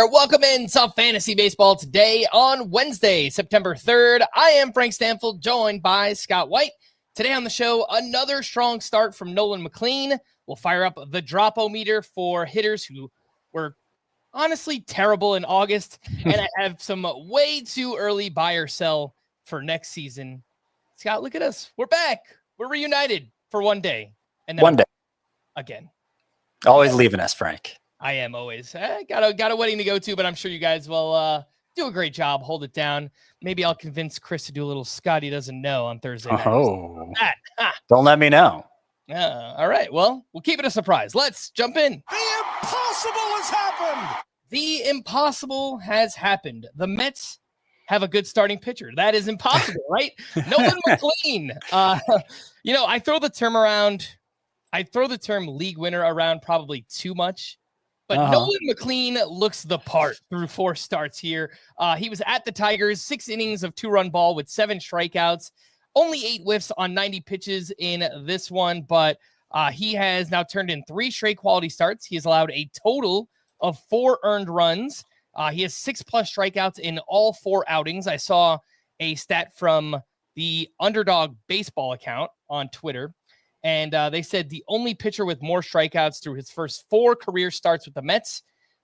there. Welcome into Fantasy Baseball today on Wednesday, September 3rd. I am Frank Stampfl, joined by Scott White. Today on the show, another strong start from Nolan McLean. We'll fire up the drop-o-meter for hitters who were honestly terrible in August. And I have some way too early buy or sell for next season. Scott, look at us. We're back. We're reunited for one day. And then one day. Again. Always leaving us, Frank. I am always. Got a wedding to go to, but I'm sure you guys will do a great job. Hold it down. Maybe I'll convince Chris to do a little Scotty doesn't know on Thursday night. Oh, don't let me know. All right. Well, we'll keep it a surprise. Let's jump in. The impossible has happened. The impossible has happened. The Mets have a good starting pitcher. That is impossible, right? Nolan McLean. I throw the term around. I throw the term league winner around probably too much. But Nolan McLean looks the part through 4 starts here. He was at the Tigers, 6 innings of 2-run ball with 7 strikeouts, only 8 whiffs on 90 pitches in this one. But he has now turned in 3 straight quality starts. He has allowed a total of 4 earned runs. He has 6+ strikeouts in all 4 outings. I saw a stat from the Underdog Baseball account on Twitter. And they said the only pitcher with more strikeouts through his first 4 career starts with the Mets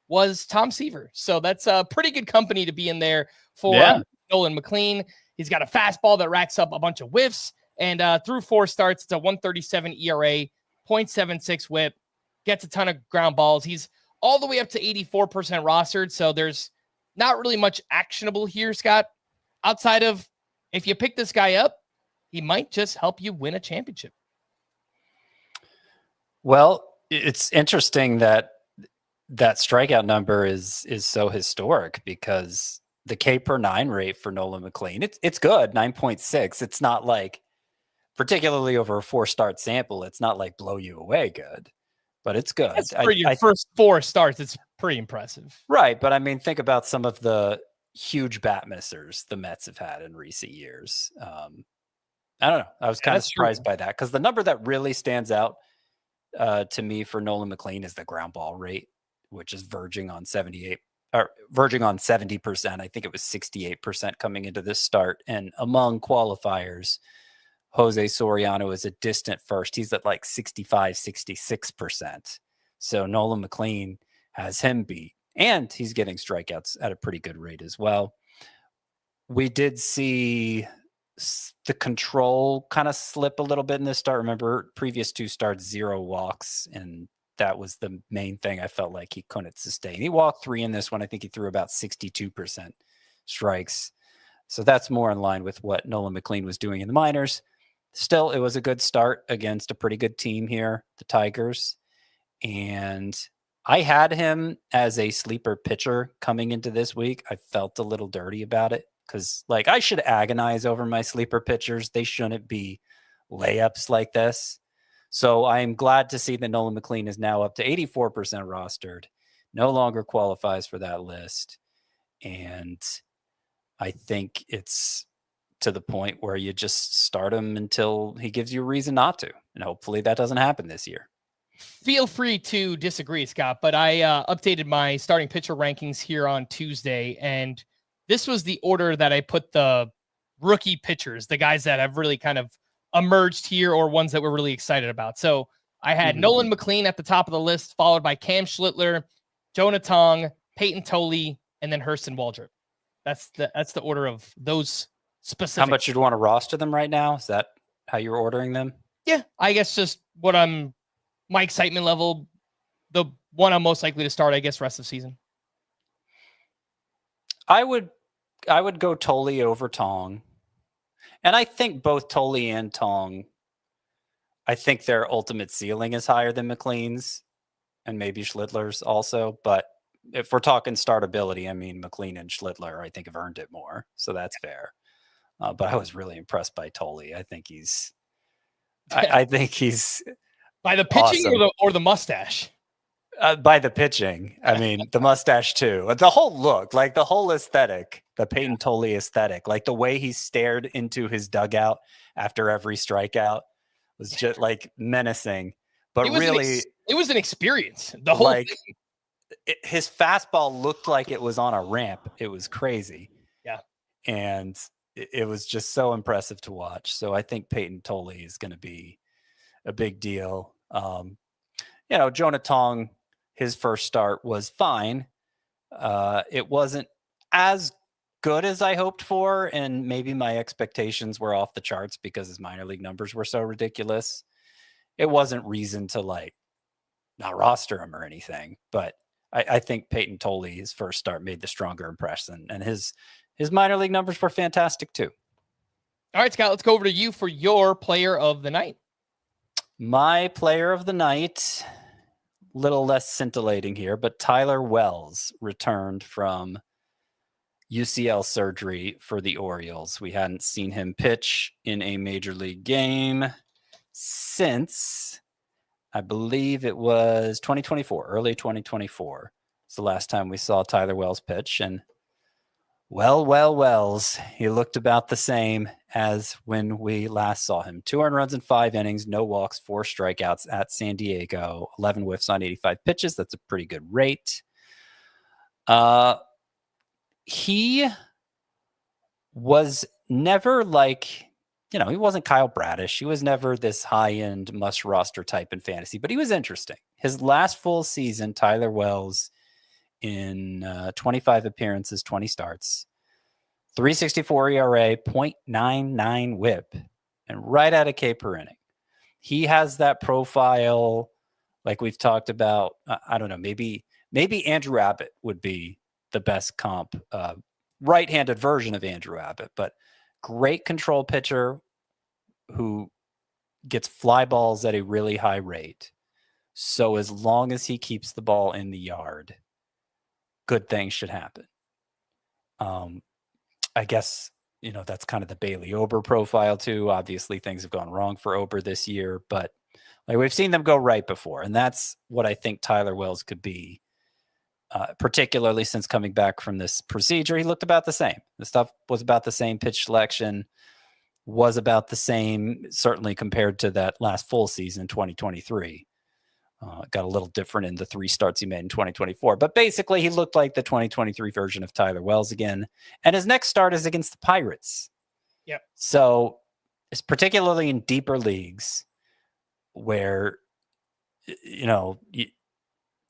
was Tom Seaver. So that's a pretty good company to be in there for Nolan McLean. He's got a fastball that racks up a bunch of whiffs. And through 4 starts, it's a 1.37 ERA, 0.76 whip, gets a ton of ground balls. He's all the way up to 84% rostered. So there's not really much actionable here, Scott, outside of if you pick this guy up, he might just help you win a championship. Well, it's interesting that strikeout number is so historic because the K per 9 rate for Nolan McLean, it's good, 9.6. It's not like, particularly over a 4-start sample, it's not like blow you away good, but it's good. For your first 4 starts, it's pretty impressive. Right, but I mean, think about some of the huge bat missers the Mets have had in recent years. I don't know. I was kind of surprised by that because the number that really stands out to me for Nolan McLean is the ground ball rate, which is verging on 70%. I think it was 68% coming into this start. And among qualifiers, Jose Soriano is a distant first. He's at like 65, 66%. So Nolan McLean has him beat, and he's getting strikeouts at a pretty good rate as well. We did see the control kind of slip a little bit in this start. Remember, previous 2 starts, 0 walks, and that was the main thing I felt like he couldn't sustain. He walked 3 in this one. I think he threw about 62% strikes. So that's more in line with what Nolan McLean was doing in the minors. Still, it was a good start against a pretty good team here, the Tigers. And I had him as a sleeper pitcher coming into this week. I felt a little dirty about it, because I should agonize over my sleeper pitchers. They shouldn't be layups like this. So I'm glad to see that Nolan McLean is now up to 84% rostered, no longer qualifies for that list. And I think it's to the point where you just start him until he gives you a reason not to. And hopefully that doesn't happen this year. Feel free to disagree, Scott, but I updated my starting pitcher rankings here on Tuesday, and this was the order that I put the rookie pitchers, the guys that have really kind of emerged here or ones that we're really excited about. So I had Nolan McLean at the top of the list, followed by Cam Schlittler, Jonah Tong, Peyton Toley, and then Hurston Waldrop. That's the order of those specific. How much you'd want to roster them right now? Is that how you're ordering them? Yeah, I guess just my excitement level, the one I'm most likely to start, I guess, rest of the season. I would go Toley over Tong. And I think both Toley and Tong, I think their ultimate ceiling is higher than McLean's and maybe Schlittler's also. But if we're talking startability, I mean, McLean and Schlittler, I think, have earned it more. So that's fair. But I was really impressed by Toley. I think he's I think he's by the pitching awesome. or the mustache. By the pitching. I mean, the mustache too. The whole look, like the whole aesthetic, the Peyton Toley aesthetic, like the way he stared into his dugout after every strikeout was just like menacing. But really, it was an experience. The whole thing. his fastball looked like it was on a ramp. It was crazy. Yeah. And it was just so impressive to watch. So I think Peyton Tolle is going to be a big deal. Jonah Tong, his first start was fine. It wasn't as good as I hoped for, and maybe my expectations were off the charts because his minor league numbers were so ridiculous. It wasn't reason to not roster him or anything, but I think Peyton Tolle, his first start, made the stronger impression, and his minor league numbers were fantastic too. All right, Scott, let's go over to you for your player of the night. My player of the night, little less scintillating here, but Tyler Wells returned from UCL surgery for the Orioles. We hadn't seen him pitch in a major league game since, I believe it was 2024, early 2024. It's the last time we saw Tyler Wells pitch, and Wells, he looked about the same as when we last saw him. 2 earned runs in 5 innings, no walks, 4 strikeouts at San Diego, 11 whiffs on 85 pitches. That's a pretty good rate. He was never he wasn't Kyle Bradish. He was never this high-end must-roster type in fantasy, but he was interesting. His last full season, Tyler Wells, in 25 appearances, 20 starts, 3.64 ERA, 0.99 whip, and right at a K per inning. He has that profile like we've talked about. I don't know, maybe Andrew Abbott would be the best comp, right-handed version of Andrew Abbott, but great control pitcher who gets fly balls at a really high rate. So as long as he keeps the ball in the yard, good things should happen. I guess, that's kind of the Bailey Ober profile too. Obviously things have gone wrong for Ober this year, but we've seen them go right before. And that's what I think Tyler Wells could be, particularly since coming back from this procedure. He looked about the same. The stuff was about the same. Pitch selection was about the same, certainly compared to that last full season, 2023. Got a little different in the 3 starts he made in 2024. But basically, he looked like the 2023 version of Tyler Wells again. And his next start is against the Pirates. Yep. So it's particularly in deeper leagues where,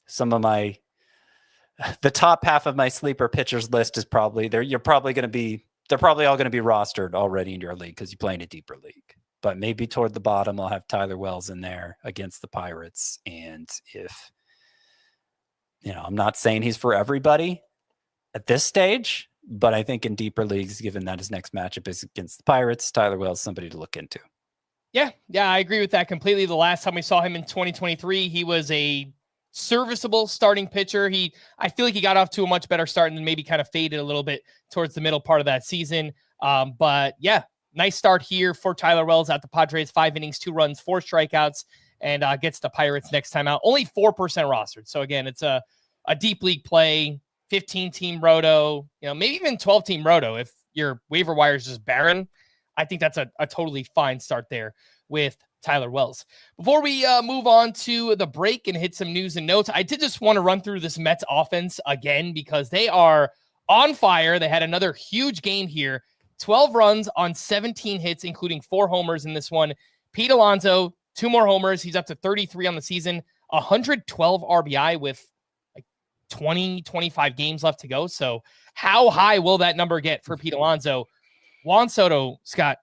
some of the top half of my sleeper pitchers list is probably there. They're probably all going to be rostered already in your league because you play in a deeper league. But maybe toward the bottom, I'll have Tyler Wells in there against the Pirates. And if, I'm not saying he's for everybody at this stage, but I think in deeper leagues, given that his next matchup is against the Pirates, Tyler Wells is somebody to look into. Yeah, I agree with that completely. The last time we saw him in 2023, he was a serviceable starting pitcher. I feel like he got off to a much better start and then maybe kind of faded a little bit towards the middle part of that season. But yeah, nice start here for Tyler Wells at the Padres. 5 innings, 2 runs, 4 strikeouts, and gets the Pirates next time out. Only 4% rostered. So again, it's a deep league play, 15-team roto, maybe even 12-team roto. If your waiver wire is just barren, I think that's a totally fine start there with Tyler Wells. Before we move on to the break and hit some news and notes, I did just want to run through this Mets offense again because they are on fire. They had another huge game here. 12 runs on 17 hits, including 4 homers in this one. Pete Alonso, 2 more homers. He's up to 33 on the season, 112 RBI with 25 games left to go. So how high will that number get for Pete Alonso? Juan Soto, Scott,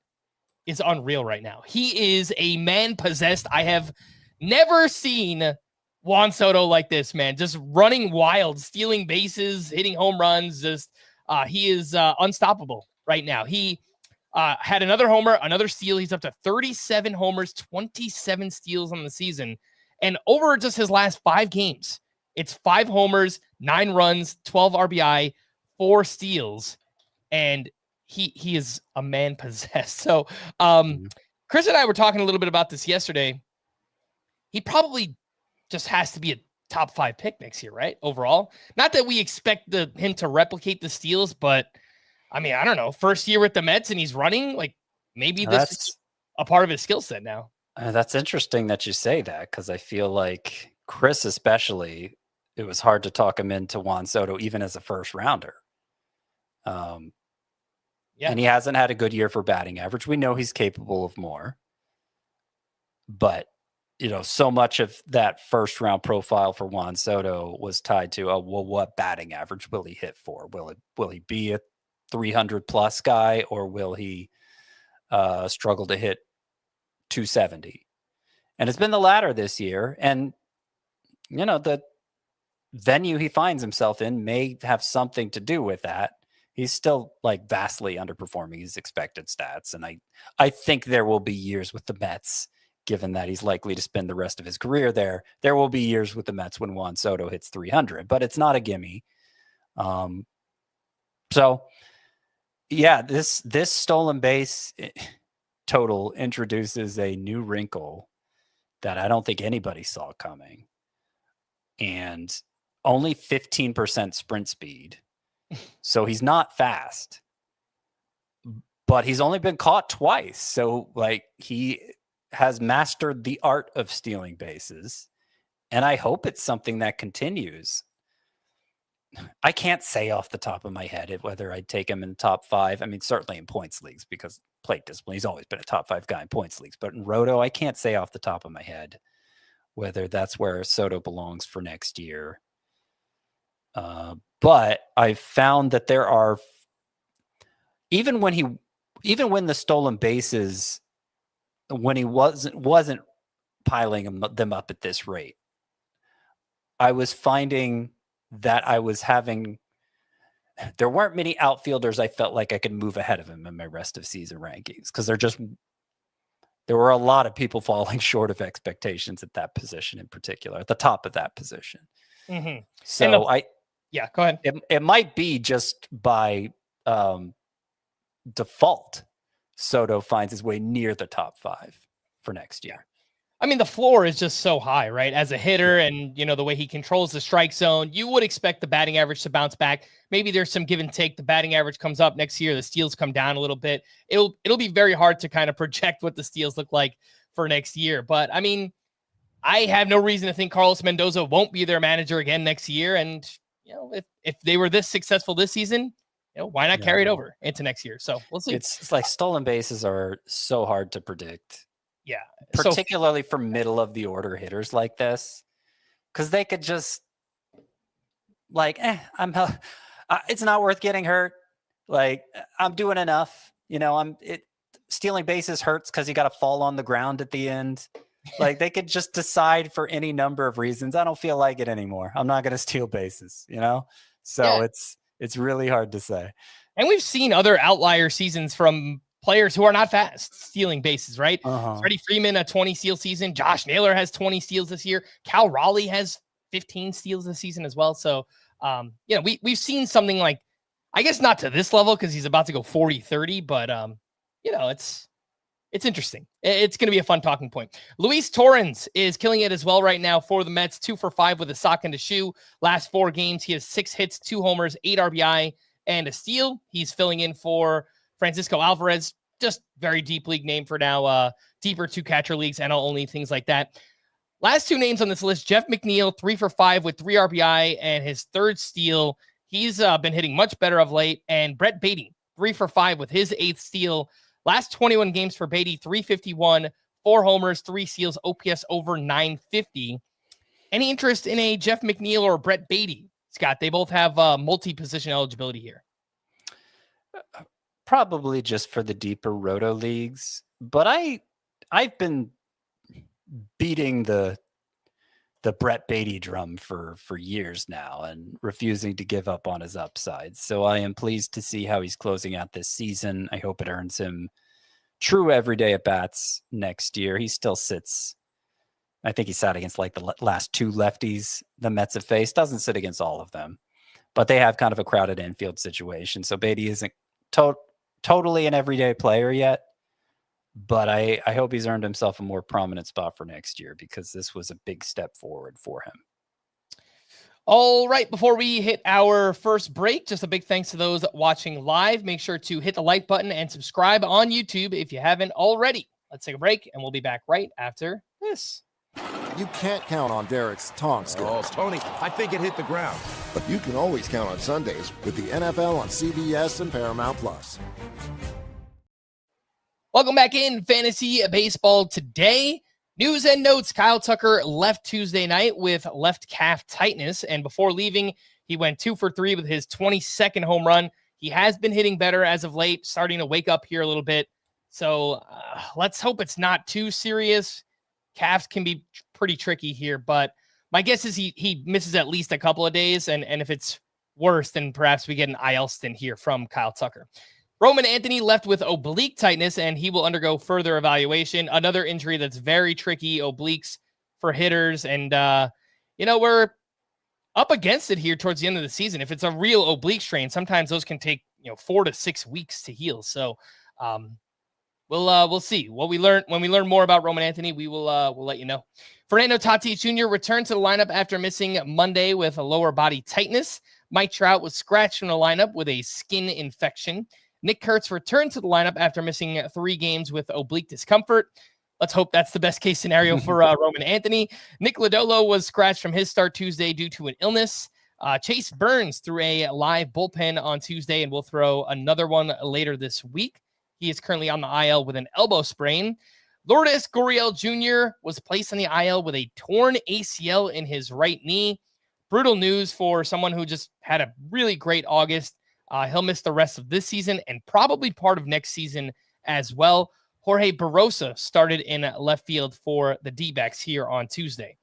is unreal right now. He is a man possessed. I have never seen Juan Soto like this, man. Just running wild, stealing bases, hitting home runs. He is unstoppable right now. He had another homer, another steal. He's up to 37 homers, 27 steals on the season. And over just his last 5 games, it's 5 homers, 9 runs, 12 RBI, 4 steals. And he is a man possessed. So Chris and I were talking a little bit about this yesterday. He probably just has to be a top 5 pick next year, right? Overall. Not that we expect him to replicate the steals, but I mean, I don't know. First year with the Mets and he's running, maybe this is a part of his skill set now. That's interesting that you say that because I feel like Chris especially it was hard to talk him into Juan Soto, even as a first rounder. And he hasn't had a good year for batting average. We know he's capable of more, but so much of that first round profile for Juan Soto was tied to, what batting average will he hit for? Will he be a 300 plus guy, or will he struggle to hit 270? And it's been the latter this year. And, the venue he finds himself in may have something to do with that. He's still vastly underperforming his expected stats. And I think there will be years with the Mets, given that he's likely to spend the rest of his career there. There will be years with the Mets when Juan Soto hits 300, but it's not a gimme. So yeah, this stolen base total introduces a new wrinkle that I don't think anybody saw coming. And only 15% sprint speed. So he's not fast, but he's only been caught twice. So he has mastered the art of stealing bases. And I hope it's something that continues. I can't say off the top of my head whether I'd take him in the top 5. I mean, certainly in points leagues, because plate discipline, he's always been a top 5 guy in points leagues. But in Roto, I can't say off the top of my head whether that's where Soto belongs for next year. But I've found that there are, even when the stolen bases, when he wasn't piling them up at this rate, I was finding that there weren't many outfielders I felt like I could move ahead of him in my rest of season rankings, because there were a lot of people falling short of expectations at that position in particular, at the top of that position. Mm-hmm. So go ahead. It might be just by default, Soto finds his way near the top 5 for next year. I mean, the floor is just so high, right? As a hitter, and the way he controls the strike zone, you would expect the batting average to bounce back. Maybe there's some give and take. The batting average comes up next year. The steals come down a little bit. It'll be very hard to kind of project what the steals look like for next year. But I mean, I have no reason to think Carlos Mendoza won't be their manager again next year. And if they were this successful this season, why not carry it over into next year? So we'll see. It's like stolen bases are so hard to predict. Yeah. Particularly for middle of the order hitters like this, because they could just it's not worth getting hurt. I'm doing enough. Stealing bases hurts because you got to fall on the ground at the end. They could just decide for any number of reasons, I don't feel like it anymore. I'm not going to steal bases, So it's really hard to say. And we've seen other outlier seasons from players who are not fast stealing bases, right? Freddie Freeman, a 20 steal season. Josh Naylor has 20 steals this year. Cal Raleigh has 15 steals this season as well. So, we've seen something like, I guess not to this level because he's about to go 40-30, but, it's interesting. It's going to be a fun talking point. Luis Torrens is killing it as well right now for the Mets. 2 for 5 with a sock and a shoe. Last 4 games, he has 6 hits, 2 homers, 8 RBI, and a steal. He's filling in for Francisco Alvarez, just very deep league name for now, deeper 2-catcher leagues, NL only, things like that. Last 2 names on this list, Jeff McNeil, 3 for 5 with 3 RBI and his 3rd steal. He's been hitting much better of late. And Brett Beatty, 3 for 5 with his 8th steal. Last 21 games for Beatty, 351, 4 homers, 3 steals, OPS over 950. Any interest in a Jeff McNeil or Brett Beatty, Scott? They both have multi-position eligibility here. Probably just for the deeper Roto leagues, but I've been beating the Brett Beatty drum for years now and refusing to give up on his upside. So I am pleased to see how he's closing out this season. I hope it earns him true everyday at bats next year. He still sits. I think he sat against the last 2 lefties the Mets have faced. Doesn't sit against all of them, but they have kind of a crowded infield situation. So Beatty isn't totally an everyday player yet, but I hope he's earned himself a more prominent spot for next year, because this was a big step forward for him. All right, before we hit our first break, just a big thanks to those watching live. Make sure to hit the like button and subscribe on YouTube if you haven't already. Let's take a break, and we'll be back right after this. You can't count on Derek's tong skills. Oh, Tony, I think it hit the ground. But you can always count on Sundays with the NFL on CBS and Paramount+. Welcome back in Fantasy Baseball today. News and notes. Kyle Tucker left Tuesday night with left calf tightness, and before leaving, he went 2 for 3 with his 22nd home run. He has been hitting better as of late, starting to wake up here a little bit. So let's hope it's not too serious. Calves can be pretty tricky here, but my guess is he misses at least a couple of days, and if it's worse, then perhaps we get an IL stint here from Kyle Tucker. Roman Anthony left with oblique tightness, and he will undergo further evaluation. Another injury that's very tricky, obliques for hitters. And, we're up against it here towards the end of the season. If it's a real oblique strain, sometimes those can take, 4 to 6 weeks to heal. So we'll see what we learn. When we learn more about Roman Anthony, we'll let you know. Fernando Tatis Jr. returned to the lineup after missing Monday with a lower body tightness. Mike Trout was scratched from the lineup with a skin infection. Nick Kurtz returned to the lineup after missing 3 games with oblique discomfort. Let's hope that's the best case scenario for Roman Anthony. Nick Lodolo was scratched from his start Tuesday due to an illness. Chase Burns threw a live bullpen on Tuesday and will throw another one later this week. He is currently on the IL with an elbow sprain. Lourdes Gurriel Jr. was placed on the IL with a torn ACL in his right knee. Brutal news for someone who just had a really great August. He'll miss the rest of this season and probably part of next season as well. Jorge Barrosa started in left field for the D-backs here on Tuesday.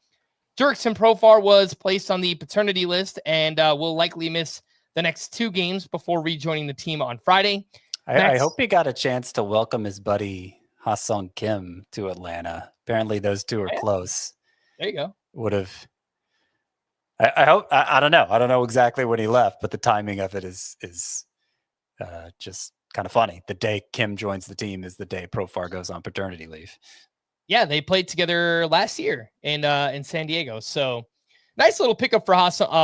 Jurickson Profar was placed on the paternity list and will likely miss the next 2 games before rejoining the team on Friday. I hope he got a chance to welcome his buddy Ha-Sung Kim to Atlanta. Apparently those two are close. There you go. Would have. I hope. I don't know. I don't know exactly when he left, but the timing of it is just kind of funny. The day Kim joins the team is the day Profar goes on paternity leave. Yeah, they played together last year in San Diego. So nice little pickup for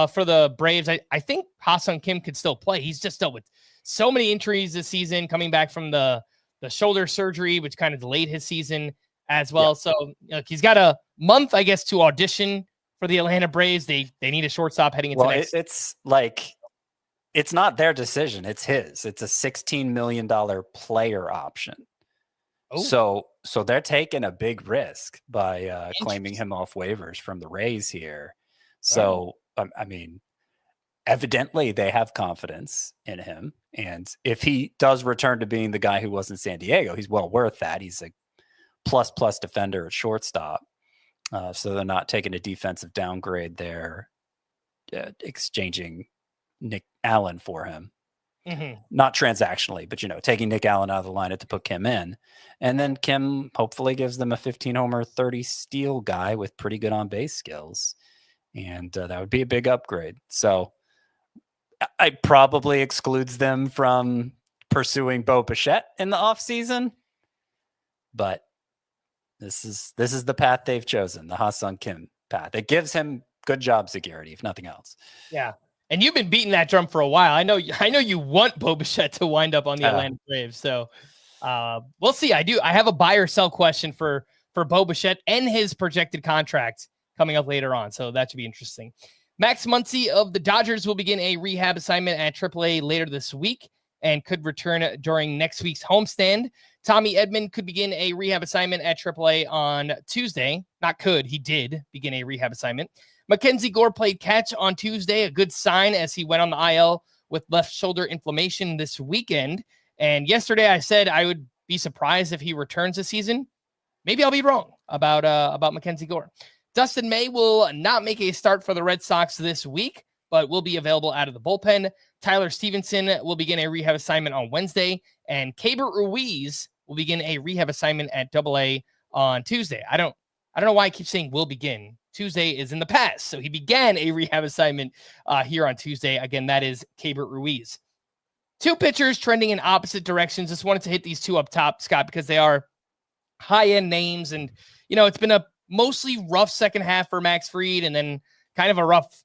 for the Braves. I think Ha-Sung Kim could still play. He's just dealt with so many injuries this season, coming back from the shoulder surgery, which kind of delayed his season as well. Yeah. So he's got a month, I guess, to audition for the Atlanta Braves. They need a shortstop heading into next. It's like, it's not their decision. It's his. It's a $16 million player option. Oh. So they're taking a big risk by claiming him off waivers from the Rays here. So, I mean, evidently they have confidence in him. And if he does return to being the guy who was in San Diego, he's well worth that. He's a plus defender at shortstop. So they're not taking a defensive downgrade there, exchanging Nick Allen for him. Mm-hmm. Not transactionally, but, taking Nick Allen out of the lineup to put Kim in. And then Kim hopefully gives them a 15-homer, 30-steal guy with pretty good on-base skills. And that would be a big upgrade. So I probably excludes them from pursuing Bo Bichette in the offseason. But this is the path they've chosen, the Ha-Sung Kim path. It gives him good job security, if nothing else. Yeah. And you've been beating that drum for a while. I know you want Bo Bichette to wind up on the Atlanta Braves. So we'll see. I have a buy or sell question for Bo Bichette and his projected contract coming up later on. So that should be interesting. Max Muncy of the Dodgers will begin a rehab assignment at AAA later this week and could return during next week's homestand. Tommy Edman could begin a rehab assignment at AAA on Tuesday. Not could, he did begin a rehab assignment. Mackenzie Gore played catch on Tuesday, a good sign as he went on the IL with left shoulder inflammation this weekend. And yesterday I said I would be surprised if he returns this season. Maybe I'll be wrong about Mackenzie Gore. Dustin May will not make a start for the Red Sox this week, but will be available out of the bullpen. Tyler Stevenson will begin a rehab assignment on Wednesday, and Keibert Ruiz will begin a rehab assignment at AA on Tuesday. I don't know why I keep saying will begin. Tuesday is in the past, so he began a rehab assignment here on Tuesday. Again, that is Keibert Ruiz. 2 pitchers trending in opposite directions. Just wanted to hit these 2 up top, Scott, because they are high-end names, and it's been a mostly rough second half for Max Fried, and then kind of a rough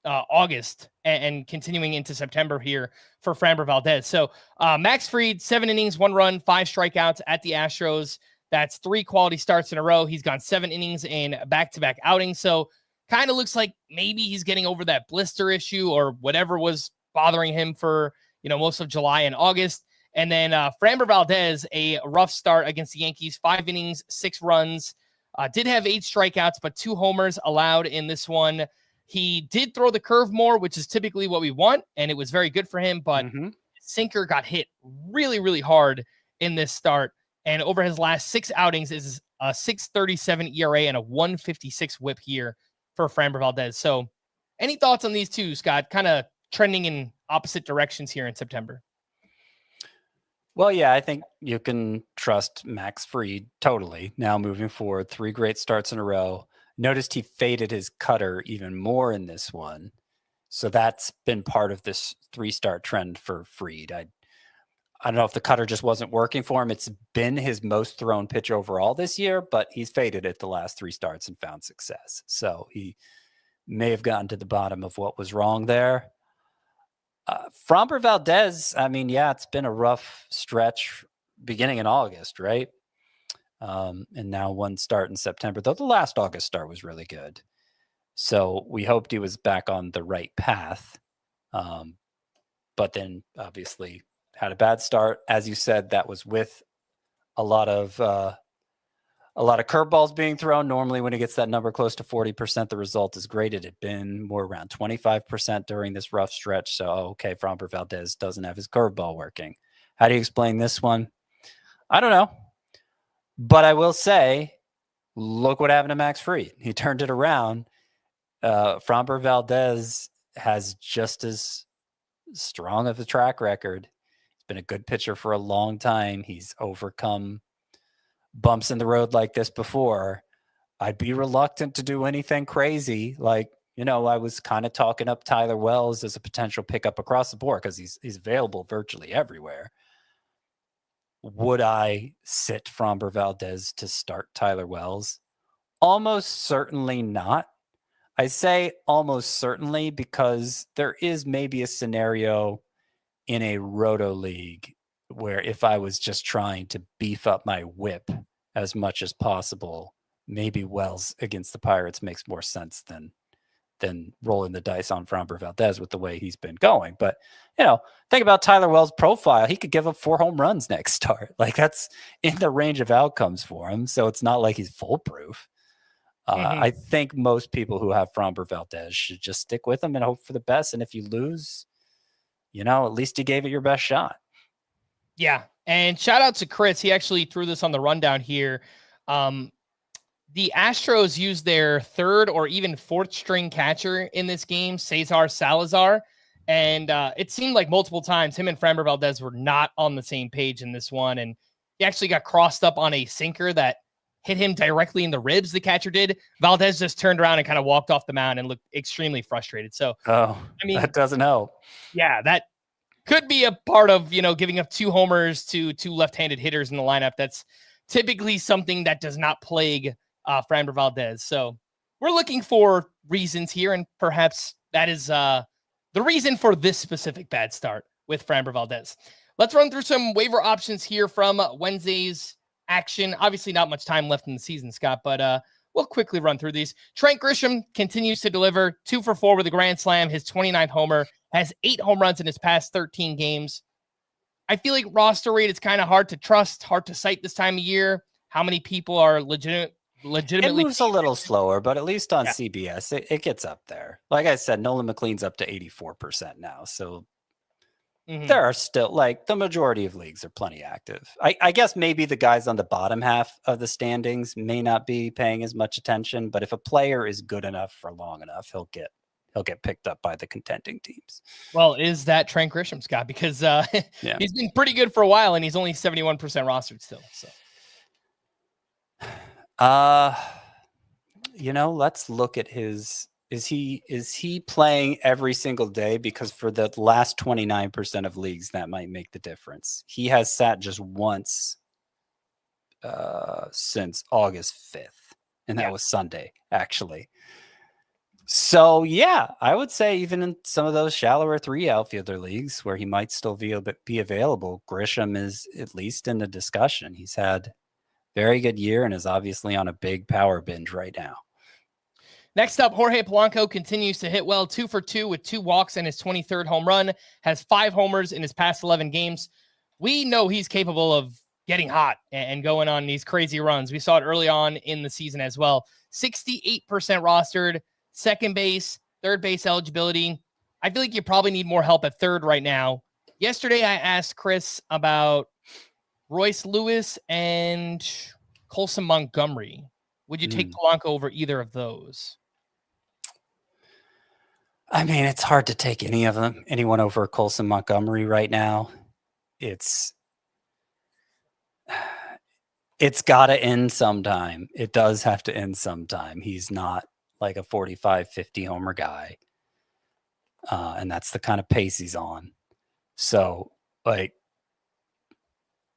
August and continuing into September here for Framber Valdez. So Max Fried, 7 innings, 1 run, 5 strikeouts at the Astros. That's 3 quality starts in a row. He's gone 7 innings in back-to-back outings. So kind of looks like maybe he's getting over that blister issue or whatever was bothering him for, most of July and August. And then Framber Valdez, a rough start against the Yankees, 5 innings, 6 runs, did have 8 strikeouts, but 2 homers allowed in this one. He did throw the curve more, which is typically what we want, and it was very good for him, but sinker got hit really, really hard in this start. And over his last 6 outings is a 6.37 ERA and a 1.56 whip here for Framber Valdez. So any thoughts on these two, Scott? Kind of trending in opposite directions here in September. Well, yeah, I think you can trust Max Fried totally. Now moving forward, 3 great starts in a row. Noticed he faded his cutter even more in this one. So that's been part of this 3-start trend for Fried. I don't know if the cutter just wasn't working for him. It's been his most thrown pitch overall this year, but he's faded it the last 3 starts and found success. So he may have gotten to the bottom of what was wrong there. Framber Valdez, I mean, yeah, it's been a rough stretch beginning in August, right? And now 1 start in September, though the last August start was really good. So we hoped he was back on the right path. But then obviously had a bad start. As you said, that was with a lot of curveballs being thrown. Normally when it gets that number close to 40%, the result is great. It had been more around 25% during this rough stretch. So, okay, Framber Valdez doesn't have his curveball working. How do you explain this one? I don't know. But I will say, look what happened to Max Fried. He turned it around. Framber Valdez has just as strong of a track record. He's been a good pitcher for a long time. He's overcome bumps in the road like this before. I'd be reluctant to do anything crazy. Like, I was kind of talking up Tyler Wells as a potential pickup across the board because he's available virtually everywhere. Would I sit Framber Valdez to start Tyler Wells? Almost certainly not. I say almost certainly because there is maybe a scenario in a roto league where if I was just trying to beef up my whip as much as possible, maybe Wells against the Pirates makes more sense than rolling the dice on Framber Valdez with the way he's been going. But, think about Tyler Wells' profile. He could give up 4 home runs next start. Like, that's in the range of outcomes for him. So it's not like he's foolproof. I think most people who have Framber Valdez should just stick with him and hope for the best. And if you lose, at least you gave it your best shot. Yeah. And shout out to Chris. He actually threw this on the rundown here. The Astros used their 3rd or even 4th string catcher in this game, Cesar Salazar. And it seemed like multiple times him and Framber Valdez were not on the same page in this one. And he actually got crossed up on a sinker that hit him directly in the ribs, the catcher did. Valdez just turned around and kind of walked off the mound and looked extremely frustrated. So, that doesn't help. Yeah, that could be a part of, giving up 2 homers to 2 left-handed hitters in the lineup. That's typically something that does not plague Framber Valdez. So we're looking for reasons here, and perhaps that is the reason for this specific bad start with Framber Valdez. Let's run through some waiver options here from Wednesday's action. Obviously not much time left in the season, Scott, but we'll quickly run through these. Trent Grisham continues to deliver, 2 for 4 with a grand slam, his 29th homer, has 8 home runs in his past 13 games. I feel like roster rate is kind of hard to trust, hard to cite this time of year. How many people are legitimately? It moves a little slower, but at least on CBS, it gets up there. Like I said, Nolan McLean's up to 84% now. So there are still, the majority of leagues are plenty active. I guess maybe the guys on the bottom half of the standings may not be paying as much attention, but if a player is good enough for long enough, he'll get picked up by the contending teams. Well, is that Trent Grisham, Scott? Because he's been pretty good for a while, and he's only 71% rostered still. So, let's look at his. Is he playing every single day? Because for the last 29% of leagues, that might make the difference. He has sat just once since August 5th, and that was Sunday, actually. So, yeah, I would say even in some of those shallower 3 outfielder leagues where he might still be available, Grisham is at least in the discussion. He's had very good year and is obviously on a big power binge right now. Next up, Jorge Polanco continues to hit well, 2 for 2 with 2 walks and his 23rd home run, has 5 homers in his past 11 games. We know he's capable of getting hot and going on these crazy runs. We saw it early on in the season as well. 68% rostered, second base, third base eligibility. I feel like you probably need more help at third right now. Yesterday, I asked Chris about Royce Lewis and Colson Montgomery. Would you take Polanco over either of those? I mean, it's hard to take anyone over Colson Montgomery right now. It's got to end sometime. It does have to end sometime. He's not like a 45, 50 homer guy. And that's the kind of pace he's on. So, like,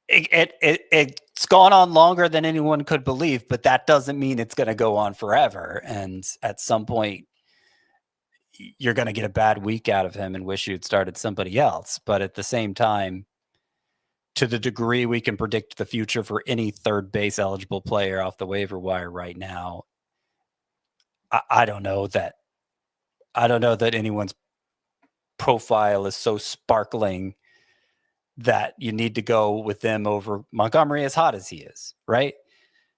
it's gone on longer than anyone could believe, but that doesn't mean it's going to go on forever. And at some point, you're going to get a bad week out of him and wish you'd started somebody else. But at the same time, to the degree we can predict the future for any third base eligible player off the waiver wire right now, I don't know that anyone's profile is so sparkling that you need to go with them over Montgomery, as hot as he is, right?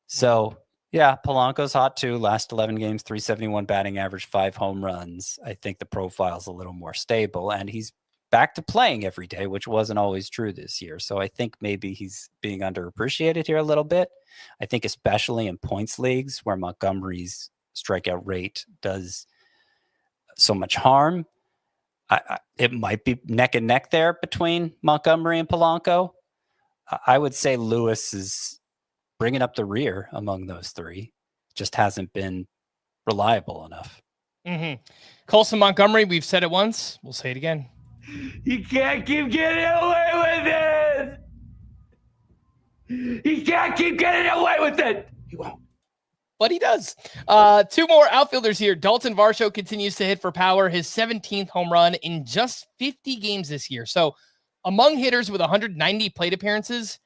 So yeah, Polanco's hot too. Last 11 games, 371 batting average, 5 home runs. I think the profile's a little more stable, and he's back to playing every day, which wasn't always true this year. So I think maybe he's being underappreciated here a little bit. I think especially in points leagues where Montgomery's strikeout rate does so much harm. It might be neck and neck there between Montgomery and Polanco. I would say Lewis is bringing up the rear among those three. Just hasn't been reliable enough. Colson Montgomery, we've said it once. We'll say it again. You can't keep getting away with it. You can't keep getting away with it. You won't. But he does. 2 more outfielders here. Dalton Varsho continues to hit for power, his 17th home run in just 50 games this year. So among hitters with 190 plate appearances,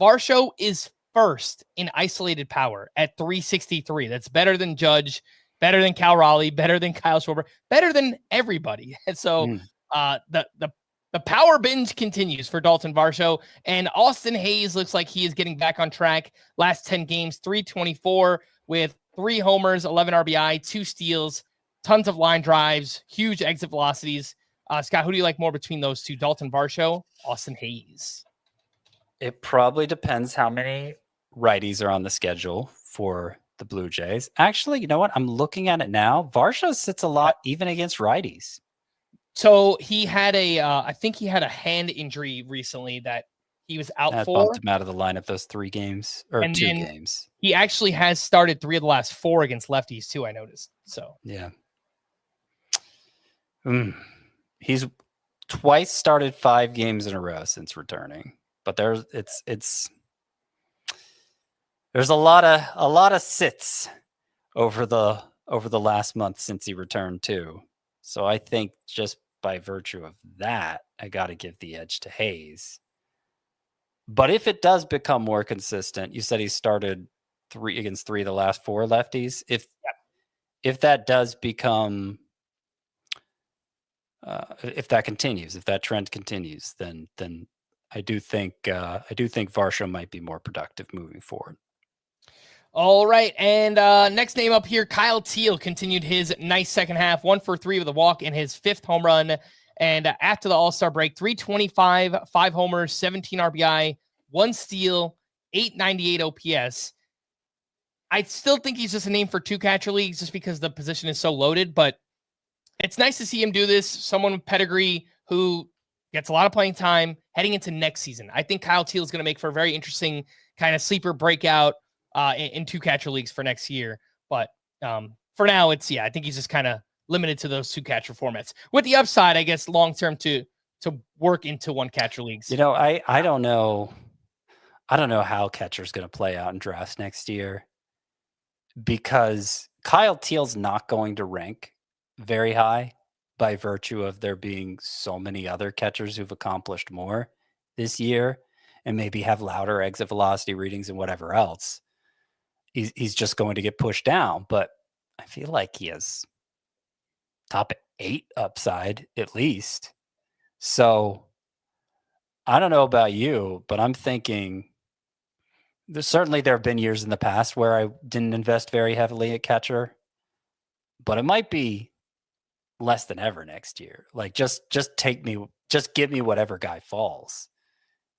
Varsho is first in isolated power at 363. That's better than Judge, better than Cal Raleigh, better than Kyle Schwarber, better than everybody. And so the power binge continues for Dalton Varsho, and Austin Hayes looks like he is getting back on track. Last 10 games, 324 with 3 homers, 11 RBI, 2 steals, tons of line drives, huge exit velocities. Scott, who do you like more between those two? Dalton Varsho, Austin Hayes? It probably depends how many righties are on the schedule for the Blue Jays. Actually, you know what? I'm looking at it now. Varsho sits a lot even against righties. So he had I think he had a hand injury recently that he was out that for. Bumped him out of the lineup those 3 games or and 2 games. He actually has started 3 of the last 4 against lefties too, I noticed. So yeah. He's twice started 5 games in a row since returning. But there's a lot of sits over the last month since he returned too. So I think just by virtue of that, I got to give the edge to Hayes. But if it does become more consistent, you said he started 3 against 3 of the last 4 lefties. If that does become, if that continues, if that trend continues, then I do think Varsho might be more productive moving forward. All right, and next name up here, Kyle Teal continued his nice second half, 1 for 3 with a walk in his 5th home run. And after the All-Star break, 325, 5 homers, 17 RBI, 1 steal, 898 OPS. I still think he's just a name for 2 catcher leagues just because the position is so loaded, but it's nice to see him do this. Someone with pedigree who gets a lot of playing time heading into next season. I think Kyle Teal is going to make for a very interesting kind of sleeper breakout in 2 catcher leagues for next year. But for now, I think he's just kind of limited to those 2 catcher formats with the upside, I guess, long-term to work into 1 catcher leagues. You know, I don't know. I don't know how catcher's going to play out in drafts next year because Kyle Teal's not going to rank very high by virtue of there being so many other catchers who've accomplished more this year. and maybe have louder exit velocity readings and whatever else, he's just going to get pushed down. But I feel like he has top 8 upside at least. So I don't know about you, but I'm thinking certainly there have been years in the past where I didn't invest very heavily at catcher, but it might be less than ever next year. Like just give me whatever guy falls,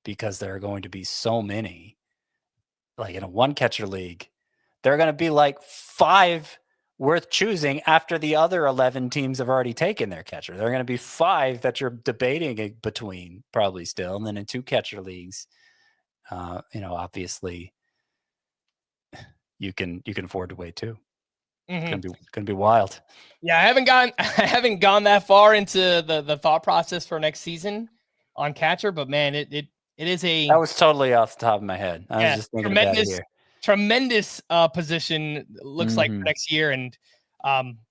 because there are going to be so many. Like in a 1 catcher league, there are going to be like 5 worth choosing after the other 11 teams have already taken their catcher. There are going to be 5 that you're debating between probably still. And then in 2 catcher leagues, obviously you can afford to wait too. Mm-hmm. It's gonna be wild. Yeah, I haven't gone that far into the thought process for next season on catcher, but man, it is a. That was totally off the top of my head. I was just thinking about it here. Tremendous position looks like for next year, and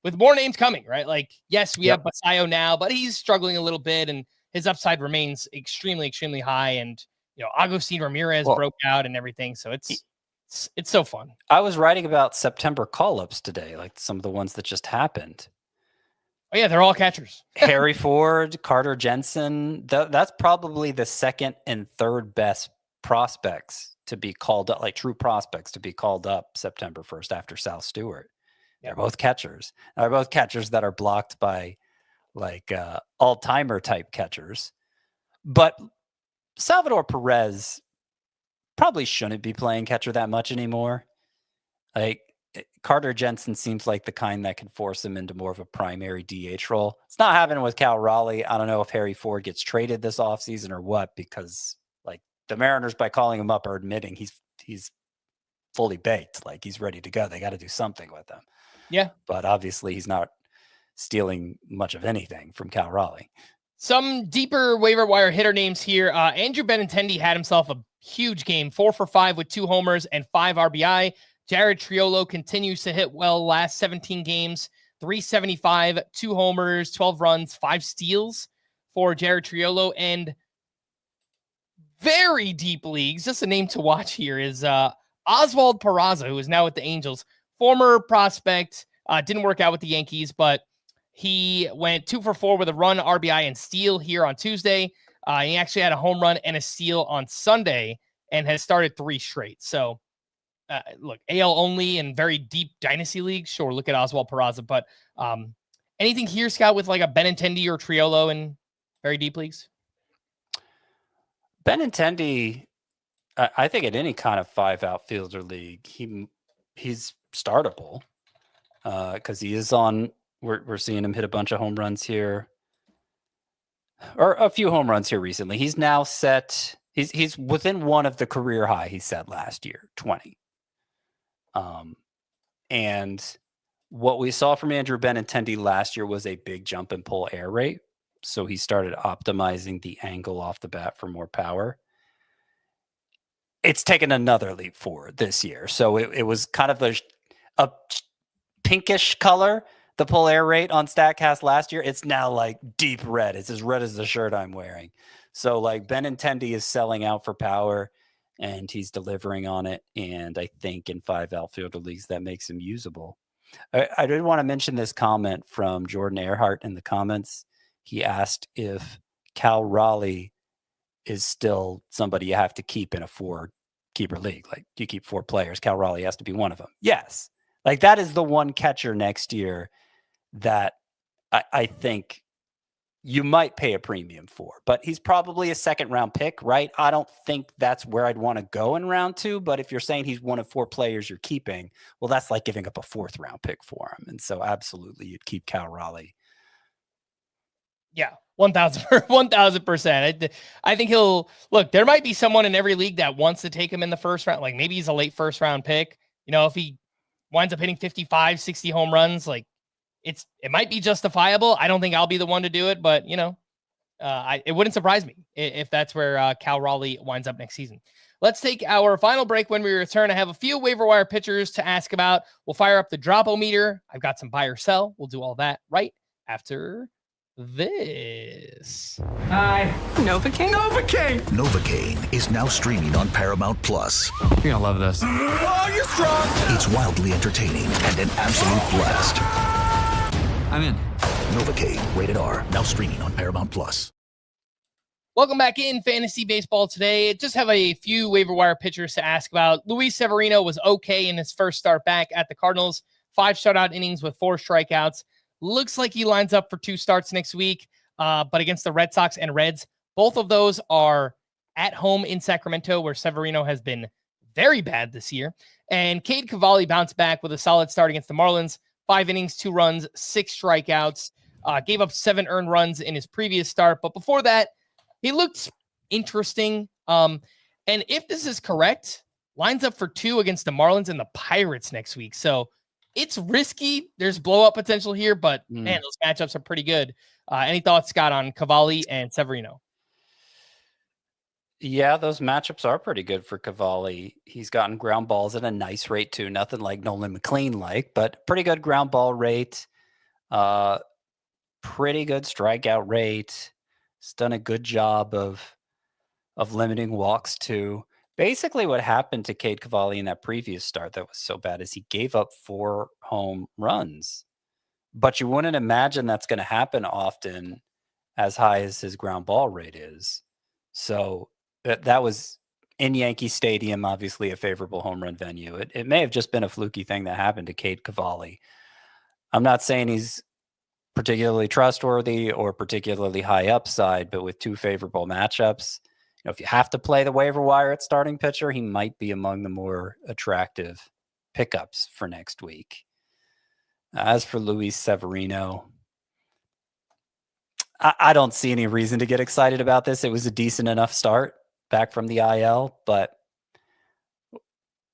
with more names coming, right? Like, yes, we have Basayo now, but he's struggling a little bit, and his upside remains extremely, extremely high. And Agustin Ramirez broke out and everything, so it's so fun. I was writing about September call-ups today, like some of the ones that just happened. Oh yeah, they're all catchers. Harry Ford, Carter Jensen. That's probably the second and third best prospects to be called up, like true prospects to be called up September 1st after Sal Stewart. They're both catchers. They're both catchers that are blocked by like all-timer type catchers. But Salvador Perez probably shouldn't be playing catcher that much anymore. Like Carter Jensen seems like the kind that can force him into more of a primary DH role. It's not happening with Cal Raleigh. I don't know if Harry Ford gets traded this offseason or what, because like the Mariners, by calling him up, are admitting he's fully baked. Like he's ready to go. They got to do something with him. Yeah. But obviously he's not stealing much of anything from Cal Raleigh. Some deeper waiver wire hitter names here. Andrew Benintendi had himself a huge game, 4 for 5 with 2 homers and 5 RBI. Jared Triolo continues to hit well last 17 games, 375, 2 homers, 12 runs, 5 steals for Jared Triolo. And very deep leagues, just a name to watch here is Oswald Peraza, who is now with the Angels. Former prospect, didn't work out with the Yankees, but he went 2 for 4 with a run, RBI, and steal here on Tuesday. He actually had a home run and a steal on Sunday and has started 3 straight. So, look, AL only and very deep dynasty leagues. Sure, look at Oswald Peraza. But anything here, Scott, with like a Benintendi or Triolo in very deep leagues? Benintendi, I think in any kind of 5 outfielder league, he's startable because he is on. We're seeing him hit a bunch of home runs here, or a few home runs here recently. He's now set. He's within one of the career high he set last year, 20. And what we saw from Andrew Benintendi last year was a big jump in pull air rate. So he started optimizing the angle off the bat for more power. It's taken another leap forward this year. So it was kind of a pinkish color, the pull air rate on StatCast last year. It's now like deep red. It's as red as the shirt I'm wearing. So like Benintendi is selling out for power and he's delivering on it. And I think in 5 outfielder leagues that makes him usable. I did want to mention this comment from Jordan Earhart in the comments. He asked if Cal Raleigh is still somebody you have to keep in a 4-keeper league. Like you keep 4 players, Cal Raleigh has to be one of them. Yes. Like that is the one catcher next year that I think you might pay a premium for, but he's probably a 2nd-round pick, right? I don't think that's where I'd want to go in round 2, but if you're saying he's one of 4 players you're keeping, well, that's like giving up a 4th-round pick for him. And so absolutely you'd keep Cal Raleigh. Yeah, 1,000%. I think he'll look. There might be someone in every league that wants to take him in the 1st round. Like maybe he's a late 1st-round pick. If he winds up hitting 55, 60 home runs, like it might be justifiable. I don't think I'll be the one to do it, but it wouldn't surprise me if that's where Cal Raleigh winds up next season. Let's take our final break. When we return, I have a few waiver wire pitchers to ask about. We'll fire up the Dropometer. I've got some buy or sell. We'll do all that right after this. Hi. Novocaine? Novocaine! Novocaine is now streaming on Paramount Plus. You're gonna love this. Oh, you're strong! It's wildly entertaining and an absolute blast. I'm in. Novocaine, rated R, now streaming on Paramount Plus. Welcome back in Fantasy Baseball today. Just have a few waiver wire pitchers to ask about. Luis Severino was okay in his first start back at the Cardinals. 5 shutout innings with 4 strikeouts. Looks like he lines up for 2 starts next week, but against the Red Sox and Reds. Both of those are at home in Sacramento, where Severino has been very bad this year. And Cade Cavalli bounced back with a solid start against the Marlins. 5 innings, 2 runs, 6 strikeouts. Gave up 7 earned runs in his previous start. But before that, he looked interesting. And if this is correct, lines up for 2 against the Marlins and the Pirates next week. So it's risky. There's blow-up potential here, but man, those matchups are pretty good. Any thoughts, Scott, on Cavalli and Severino? Yeah, those matchups are pretty good for Cavalli. He's gotten ground balls at a nice rate too. Nothing like Nolan McLean but pretty good ground ball rate. Pretty good strikeout rate. He's done a good job of limiting walks too. Basically, what happened to Cade Cavalli in that previous start that was so bad is he gave up 4 home runs. But you wouldn't imagine that's going to happen often as high as his ground ball rate is. So that was in Yankee Stadium, obviously a favorable home run venue. It may have just been a fluky thing that happened to Cade Cavalli. I'm not saying he's particularly trustworthy or particularly high upside, but with 2 favorable matchups, if you have to play the waiver wire at starting pitcher, he might be among the more attractive pickups for next week. As for Luis Severino, I don't see any reason to get excited about this. It was a decent enough start back from the IL, but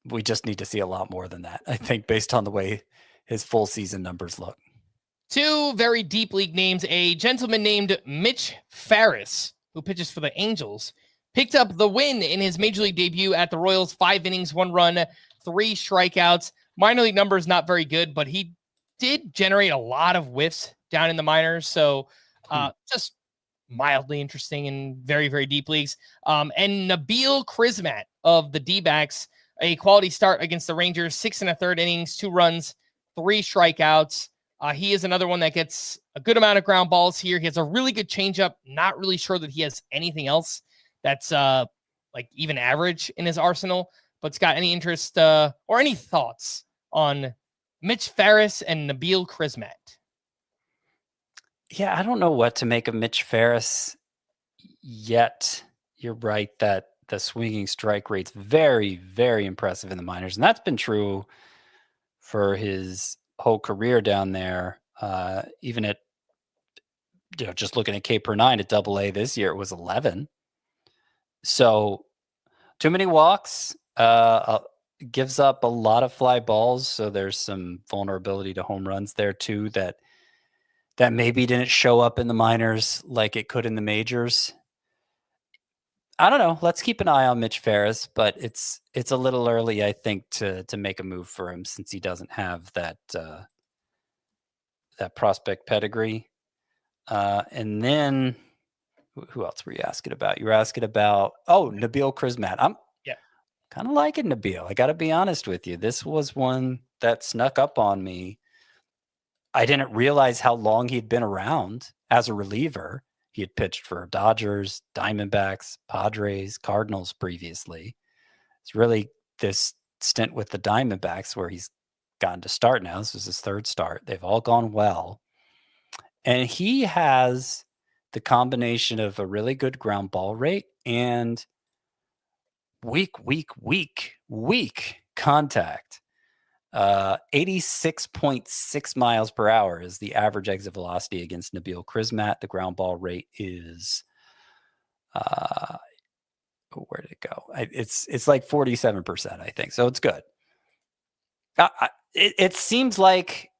we just need to see a lot more than that, I think, based on the way his full season numbers look. 2 very deep league names. A gentleman named Mitch Ferris, who pitches for the Angels, picked up the win in his major league debut at the Royals. 5 innings, 1 run, 3 strikeouts. Minor league numbers not very good, but he did generate a lot of whiffs down in the minors. So just mildly interesting in very, very deep leagues. And Nabil Crismatt of the D-backs, a quality start against the Rangers. 6 1/3 innings, 2 runs, 3 strikeouts. He is another one that gets a good amount of ground balls here. He has a really good changeup. Not really sure that he has anything else that's like even average in his arsenal. But Scott, any interest or any thoughts on Mitch Ferris and Nabil Crismatt? Yeah, I don't know what to make of Mitch Ferris yet. You're right that the swinging strike rate's very, very impressive in the minors. And that's been true for his whole career down there. Even at, just looking at K per 9 at AA this year, it was 11. So too many walks, gives up a lot of fly balls. So there's some vulnerability to home runs there too, that maybe didn't show up in the minors like it could in the majors. I don't know. Let's keep an eye on Mitch Ferris, but it's a little early, I think, to make a move for him since he doesn't have that prospect pedigree. And then who else were you asking about? You were asking about Nabil Crismatt. I'm kind of liking Nabil. I got to be honest with you. This was one that snuck up on me. I didn't realize how long he'd been around as a reliever. He had pitched for Dodgers, Diamondbacks, Padres, Cardinals previously. It's really this stint with the Diamondbacks where he's gotten to start now. This is his 3rd start. They've all gone well. And he has the combination of a really good ground ball rate and weak contact. 86.6 miles per hour is the average exit velocity against Nabil Crismatt. The ground ball rate is, where did it go? It's like 47%, I think. So it's good. It seems like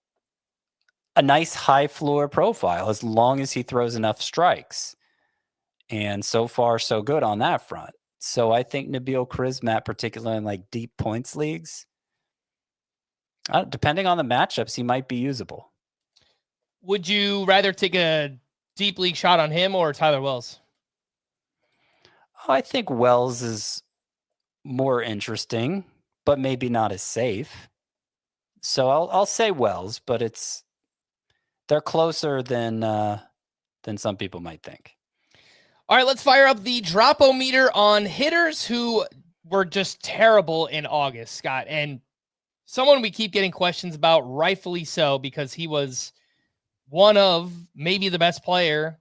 a nice high floor profile as long as he throws enough strikes. And so far, so good on that front. So I think Nabil Crismatt, particularly in like deep points leagues, depending on the matchups, he might be usable. Would you rather take a deep league shot on him or Tyler Wells? I think Wells is more interesting, but maybe not as safe. So I'll say Wells, but they're closer than some people might think. All right, let's fire up the drop-o-meter on hitters who were just terrible in August, Scott. And someone we keep getting questions about, rightfully so, because he was one of maybe the best player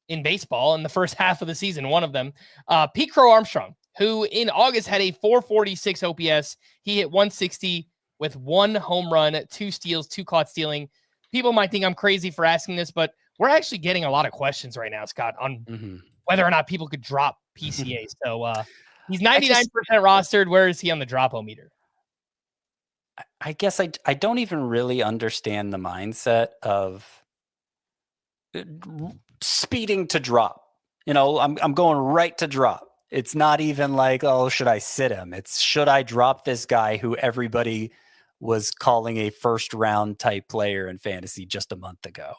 in baseball in the first half of the season, one of them. Pete Crow Armstrong, who in August had a 446 OPS. He hit 160 with 1 home run, 2 steals, 2 caught stealing. People might think I'm crazy for asking this, but we're actually getting a lot of questions right now, Scott, on whether or not people could drop PCA. So he's 99% rostered. Where is he on the drop-o-meter? I guess I don't even really understand the mindset of speeding to drop. I'm going right to drop. It's not even like, oh, should I sit him? It's, should I drop this guy who everybody was calling a first round type player in fantasy just a month ago?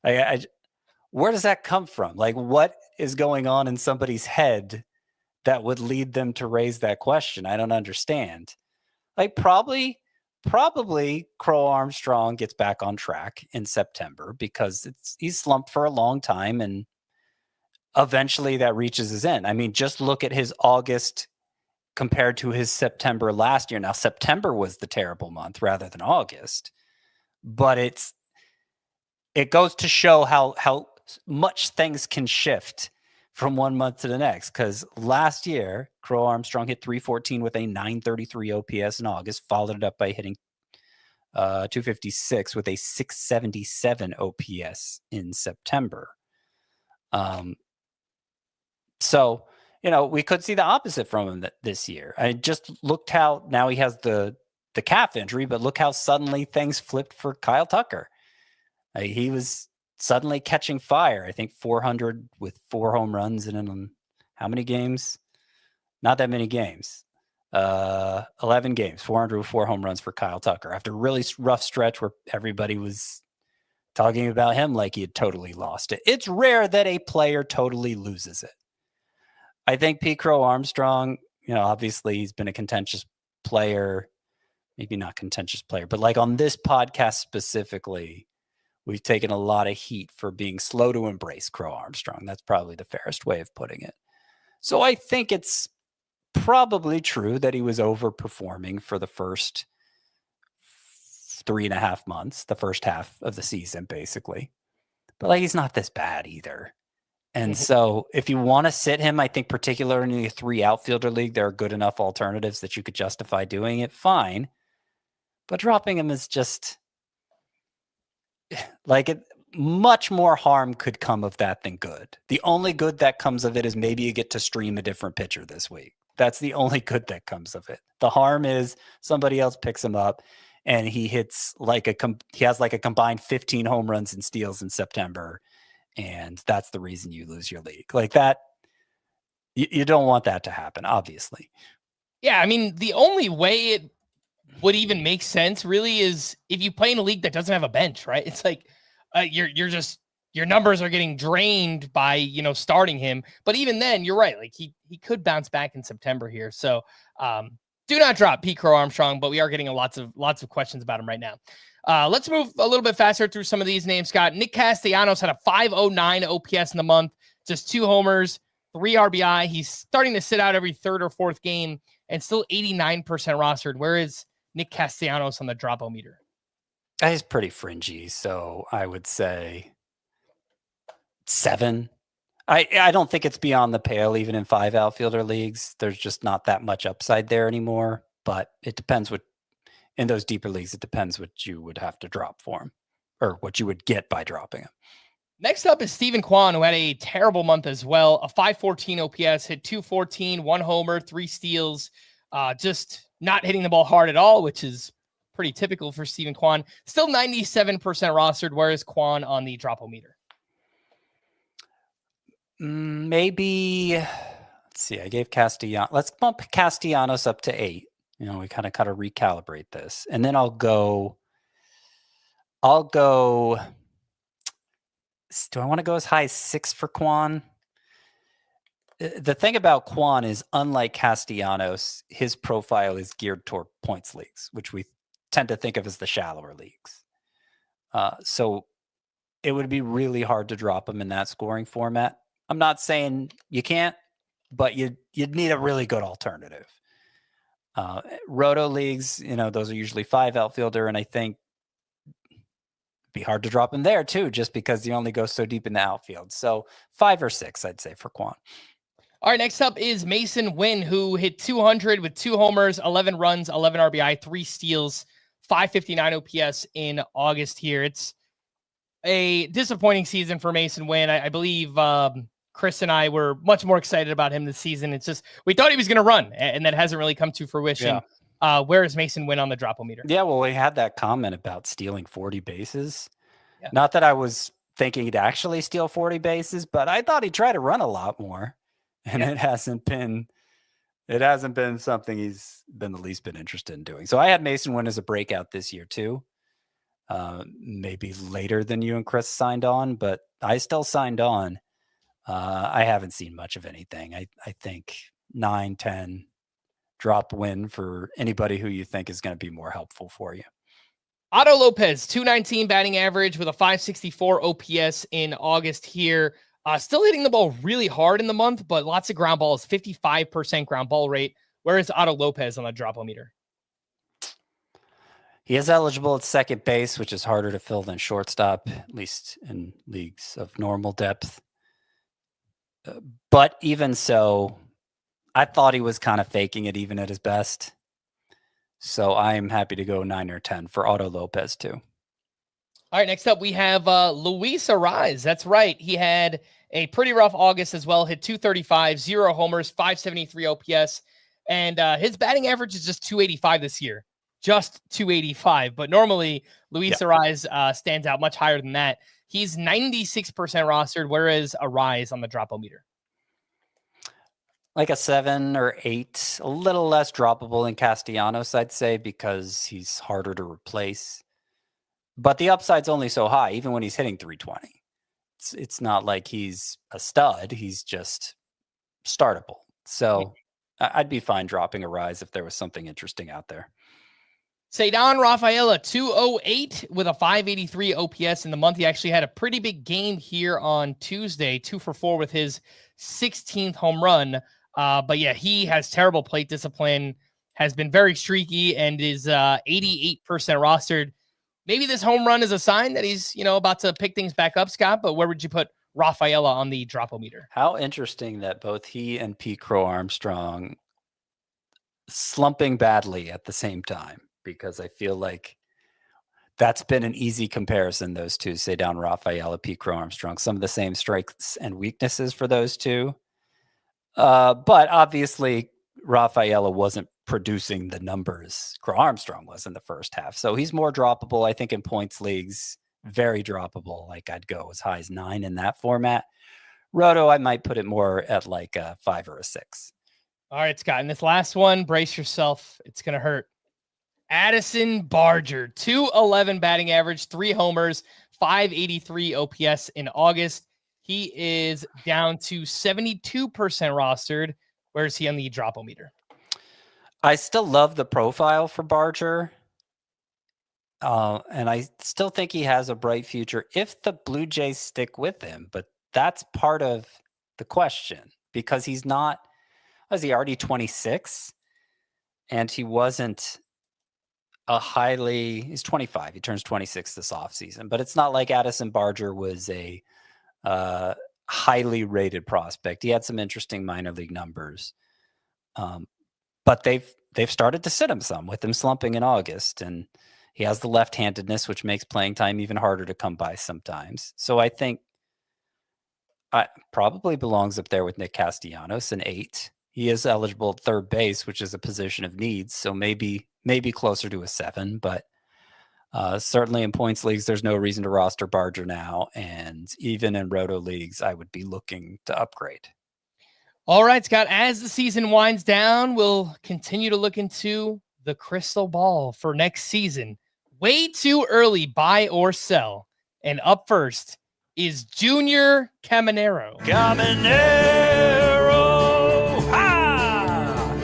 Where does that come from? Like, what is going on in somebody's head that would lead them to raise that question? I don't understand. Like, probably Crow Armstrong gets back on track in September because he's slumped for a long time, and eventually that reaches his end. I mean, just look at his August compared to his September last year. Now, September was the terrible month rather than August, but it goes to show how much things can shift from one month to the next. Because last year, Crow Armstrong hit 314 with a 933 OPS in August, followed it up by hitting 256 with a 677 OPS in September. So, we could see the opposite from him this year. I just looked how now he has the calf injury, but look how suddenly things flipped for Kyle Tucker. He was suddenly catching fire. I think 400 with 4 home runs in how many games? Not that many games. 11 games, 400 with 4 home runs for Kyle Tucker after a really rough stretch where everybody was talking about him like he had totally lost it. It's rare that a player totally loses it. I think Pete Crow Armstrong, obviously he's been a contentious player, maybe not contentious player, but like on this podcast specifically, we've taken a lot of heat for being slow to embrace Crow Armstrong. That's probably the fairest way of putting it. So I think it's probably true that he was overperforming for the first 3.5 months, the first half of the season, basically. But he's not this bad either. And so if you want to sit him, I think particularly in a 3 outfielder league, there are good enough alternatives that you could justify doing it. Fine. But dropping him is just much more harm could come of that than good. The only good that comes of it is maybe you get to stream a different pitcher this week. That's the only good that comes of it. The harm is somebody else picks him up and he hits he has a combined 15 home runs and steals in September. And that's the reason you lose your league. Like that, you don't want that to happen, obviously. Yeah, I mean, the only way it would even make sense really is if you play in a league that doesn't have a bench, right? It's like your numbers are getting drained by, starting him. But even then, you're right. Like he could bounce back in September here. So do not drop Pete Crow Armstrong, but we are getting lots of questions about him right now. Let's move a little bit faster through some of these names, Scott. Nick Castellanos had a 509 OPS in the month, just 2 homers, 3 RBI. He's starting to sit out every 3rd or 4th game and still 89% rostered. Where is Nick Castellanos on the drop-o-meter? He's pretty fringy, so I would say 7. I don't think it's beyond the pale, even in 5 outfielder leagues. There's just not that much upside there anymore, but it depends in those deeper leagues, it depends what you would have to drop for him or what you would get by dropping him. Next up is Steven Kwan, who had a terrible month as well. A 514 OPS, hit 214, 1 homer, 3 steals. Just not hitting the ball hard at all, which is pretty typical for Steven Kwan. Still 97% rostered. Where is Kwan on the drop-o-meter? Maybe, let's see. I gave Castellanos. Let's bump Castellanos up to 8. We kind of recalibrate this, and then I'll go do I want to go as high as 6 for Quan? The thing about Quan is, unlike Castellanos, his profile is geared toward points leagues, which we tend to think of as the shallower leagues. So it would be really hard to drop him in that scoring format. I'm not saying you can't, but you'd need a really good alternative. Roto leagues, those are usually 5 outfielder, and I think it'd be hard to drop him there too, just because you only go so deep in the outfield. So 5 or 6, I'd say, for Quan. All right, next up is Mason Wynn, who hit 200 with 2 homers, 11 runs, 11 RBI, 3 steals, 559 OPS in August here. It's a disappointing season for Mason Wynn. I believe Chris and I were much more excited about him this season. It's just, we thought he was going to run, and that hasn't really come to fruition. Yeah. Where is Mason Wynn on the drop-o-meter? Yeah, well, we had that comment about stealing 40 bases. Yeah. Not that I was thinking he'd actually steal 40 bases, but I thought he'd try to run a lot more. And it hasn't been something he's been the least bit interested in doing. So I had Mason Wynn as a breakout this year too. Maybe later than you and Chris signed on, but I still signed on. I haven't seen much of anything. I think 9, 10 drop Win for anybody who you think is going to be more helpful for you. Otto Lopez, 219 batting average with a 564 OPS in August here. Still hitting the ball really hard in the month, but lots of ground balls, 55% ground ball rate. Where is Otto Lopez on the drop-o-meter? He is eligible at second base, which is harder to fill than shortstop, at least in leagues of normal depth. But even so, I thought he was kind of faking it even at his best. So I'm happy to go 9 or 10 for Otto Lopez too. All right, next up we have Luis Arraez. That's right. He had a pretty rough August as well. Hit 235, 0 homers, 573 OPS. And his batting average is just 285 this year. Just 285. But normally Luis Arraez stands out much higher than that. He's 96% rostered, whereas Arraez on the drop-o-meter. Like a 7 or 8, a little less droppable than Castellanos, I'd say, because he's harder to replace. But the upside's only so high, even when he's hitting 320. It's not like he's a stud. He's just startable. So I'd be fine dropping Arraez if there was something interesting out there. Cedar Rafaela, 208 with a 583 OPS in the month. He actually had a pretty big game here on Tuesday, 2 for 4 with his 16th home run. But yeah, he has terrible plate discipline, has been very streaky, and is 88% rostered. Maybe this home run is a sign that he's, about to pick things back up, Scott, but where would you put Rafaela on the drop-o-meter? How interesting that both he and Pete Crow-Armstrong slumping badly at the same time, because I feel like that's been an easy comparison, those two, Cedar Rafaela, Pete Crow-Armstrong, some of the same strengths and weaknesses for those two. But obviously, Rafaela wasn't producing the numbers Crow-Armstrong was in the first half. So he's more droppable. I think in points leagues, very droppable. Like I'd go as high as 9 in that format. Roto, I might put it more at like a 5 or a 6. All right, Scott. And this last one, brace yourself. It's going to hurt. Addison Barger, 211 batting average, 3 homers, 583 OPS in August. He is down to 72% rostered. Where is he on the drop-o-meter? I still love the profile for Barger. And I still think he has a bright future if the Blue Jays stick with him. But that's part of the question, because he's not, was he already 26? And he wasn't he's 25. He turns 26 this offseason. But it's not like Addison Barger was a highly rated prospect. He had some interesting minor league numbers. But they've started to sit him some with him slumping in August, and he has the left-handedness, which makes playing time even harder to come by sometimes. So I think I probably belongs up there with Nick Castellanos, an 8. He is eligible at third base, which is a position of needs. So maybe closer to a 7, but certainly in points leagues, there's no reason to roster Barger now. And even in Roto leagues, I would be looking to upgrade. All right, Scott, as the season winds down, we'll continue to look into the crystal ball for next season. Way too early, buy or sell. And up first is Junior Caminero. Caminero! Ha!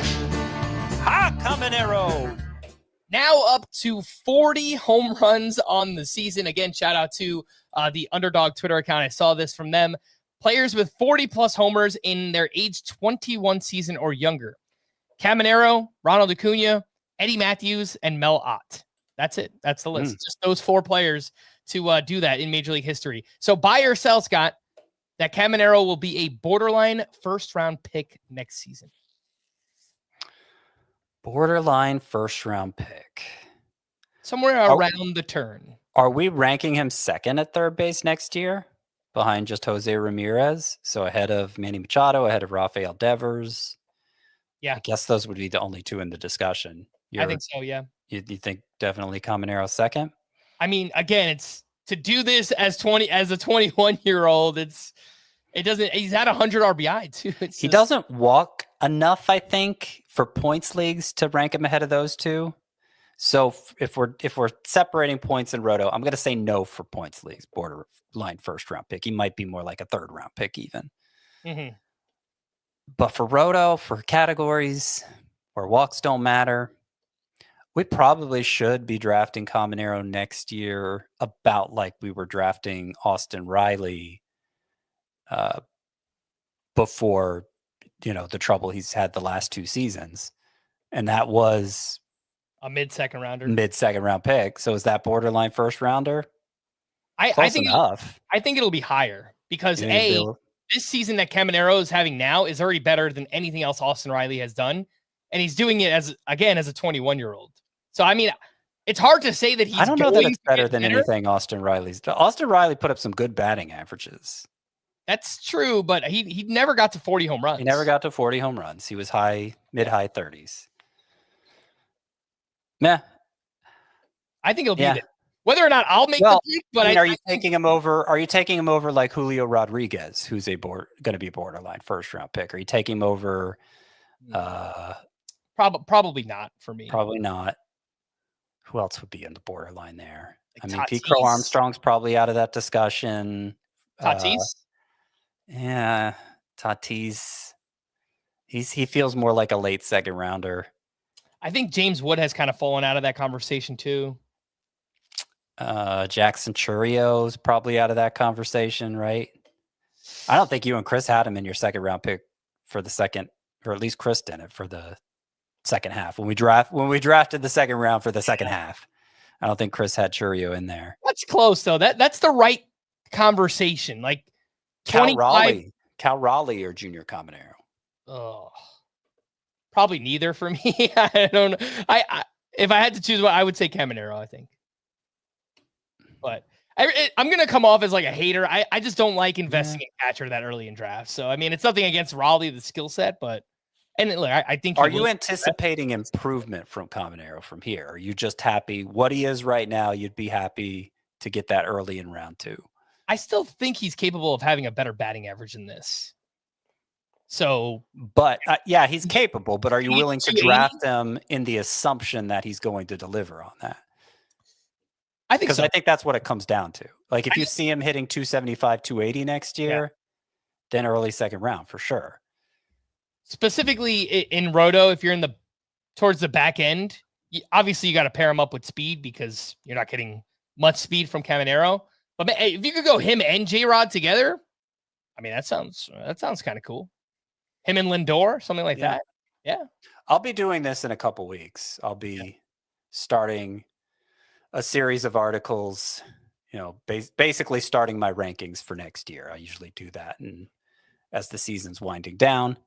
Ha, Caminero! Now up to 40 home runs on the season. Again, shout out to the Underdog Twitter account. I saw this from them. Players with 40-plus homers in their age 21 season or younger. Caminero, Ronald Acuna, Eddie Matthews, and Mel Ott. That's it. That's the list. Just those 4 players to do that in Major League history. So buy or sell, Scott, that Caminero will be a borderline first-round pick next season. Borderline first-round pick. Somewhere around the turn. Are we ranking him second at third base next year? Behind just Jose Ramirez? So ahead of Manny Machado, ahead of Rafael Devers? Yeah. I guess those would be the only 2 in the discussion. I think so, yeah. You think definitely Caminero second? I mean, again, it's to do this as a 21-year-old. He's had 100 RBI too. He doesn't walk enough, I think, for points leagues to rank him ahead of those 2. So if we're separating points and Roto, I'm going to say no for points leagues. Borderline first round pick. He might be more like a third round pick even. Mm-hmm. But for Roto, for categories where walks don't matter, we probably should be drafting Caminero next year about like we were drafting Austin Riley before, the trouble he's had the last 2 seasons. And that was a mid-second rounder. Mid-second round pick. So is that borderline first rounder? I think it'll be higher because this season that Caminero is having now is already better than anything else Austin Riley has done. And he's doing it as a 21-year-old. So, I mean, it's hard to say that I don't know that it's better than anything Austin Riley's done. Austin Riley put up some good batting averages. That's true, but he never got to 40 home runs. He never got to 40 home runs. He was mid-high 30s. Meh. I think it'll be there. Whether or not I'll make the pick, but are you taking him over? Are you taking him over like Julio Rodriguez, who's going to be a borderline first round pick? Are you taking him over? Probably not for me. Probably not. Who else would be in the borderline there? Pete Crow Armstrong's probably out of that discussion. Tatis. Yeah, Tatis. He feels more like a late second rounder. I think James Wood has kind of fallen out of that conversation too. Jackson Churrio's probably out of that conversation, right? I don't think you and Chris had him in your second round pick for the second, or at least Chris didn't for the second half. When we drafted the second round for the second half, I don't think Chris had Churrio in there. That's close though. That's the right conversation. Like Cal Raleigh or Junior Caminero. Oh, probably neither for me. I don't know. If I had to choose one, I would say Caminero, I think. But I'm going to come off as like a hater. I just don't like investing in catcher that early in drafts. So, I mean, it's nothing against Raleigh, the skill set, but look, I think. Are you anticipating improvement from Caminero from here? Are you just happy what he is right now? You'd be happy to get that early in round 2. I still think he's capable of having a better batting average than this. So, but yeah, he's capable, but are you willing to draft him in the assumption that he's going to deliver on that? I think so. I think that's what it comes down to. Like if you see him hitting 275, 280 next year, then early second round for sure. Specifically in Roto, if you're towards the back end, obviously you got to pair him up with speed because you're not getting much speed from Caminero. But if you could go him and J-Rod together, I mean, that sounds kind of cool. Him and Lindor, something like that. Yeah. I'll be doing this in a couple weeks. I'll be starting a series of articles, basically starting my rankings for next year. I usually do that and as the season's winding down.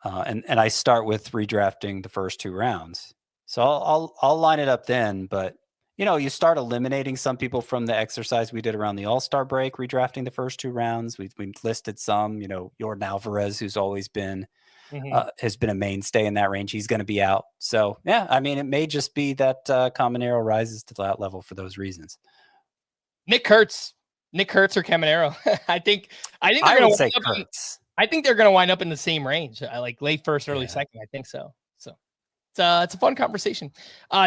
And I start with redrafting the first 2 rounds. So I'll line it up then, but you start eliminating some people from the exercise we did around the All-Star break, redrafting the first 2 rounds. We listed some, Jordan Alvarez, who's always been, has been a mainstay in that range. He's going to be out. So yeah, I mean, it may just be that Caminero rises to that level for those reasons. Nick Kurtz or Caminero. I think they're going to say Kurtz. I think they're going to wind up in the same range, like late first, early second. I think so. It's a fun conversation.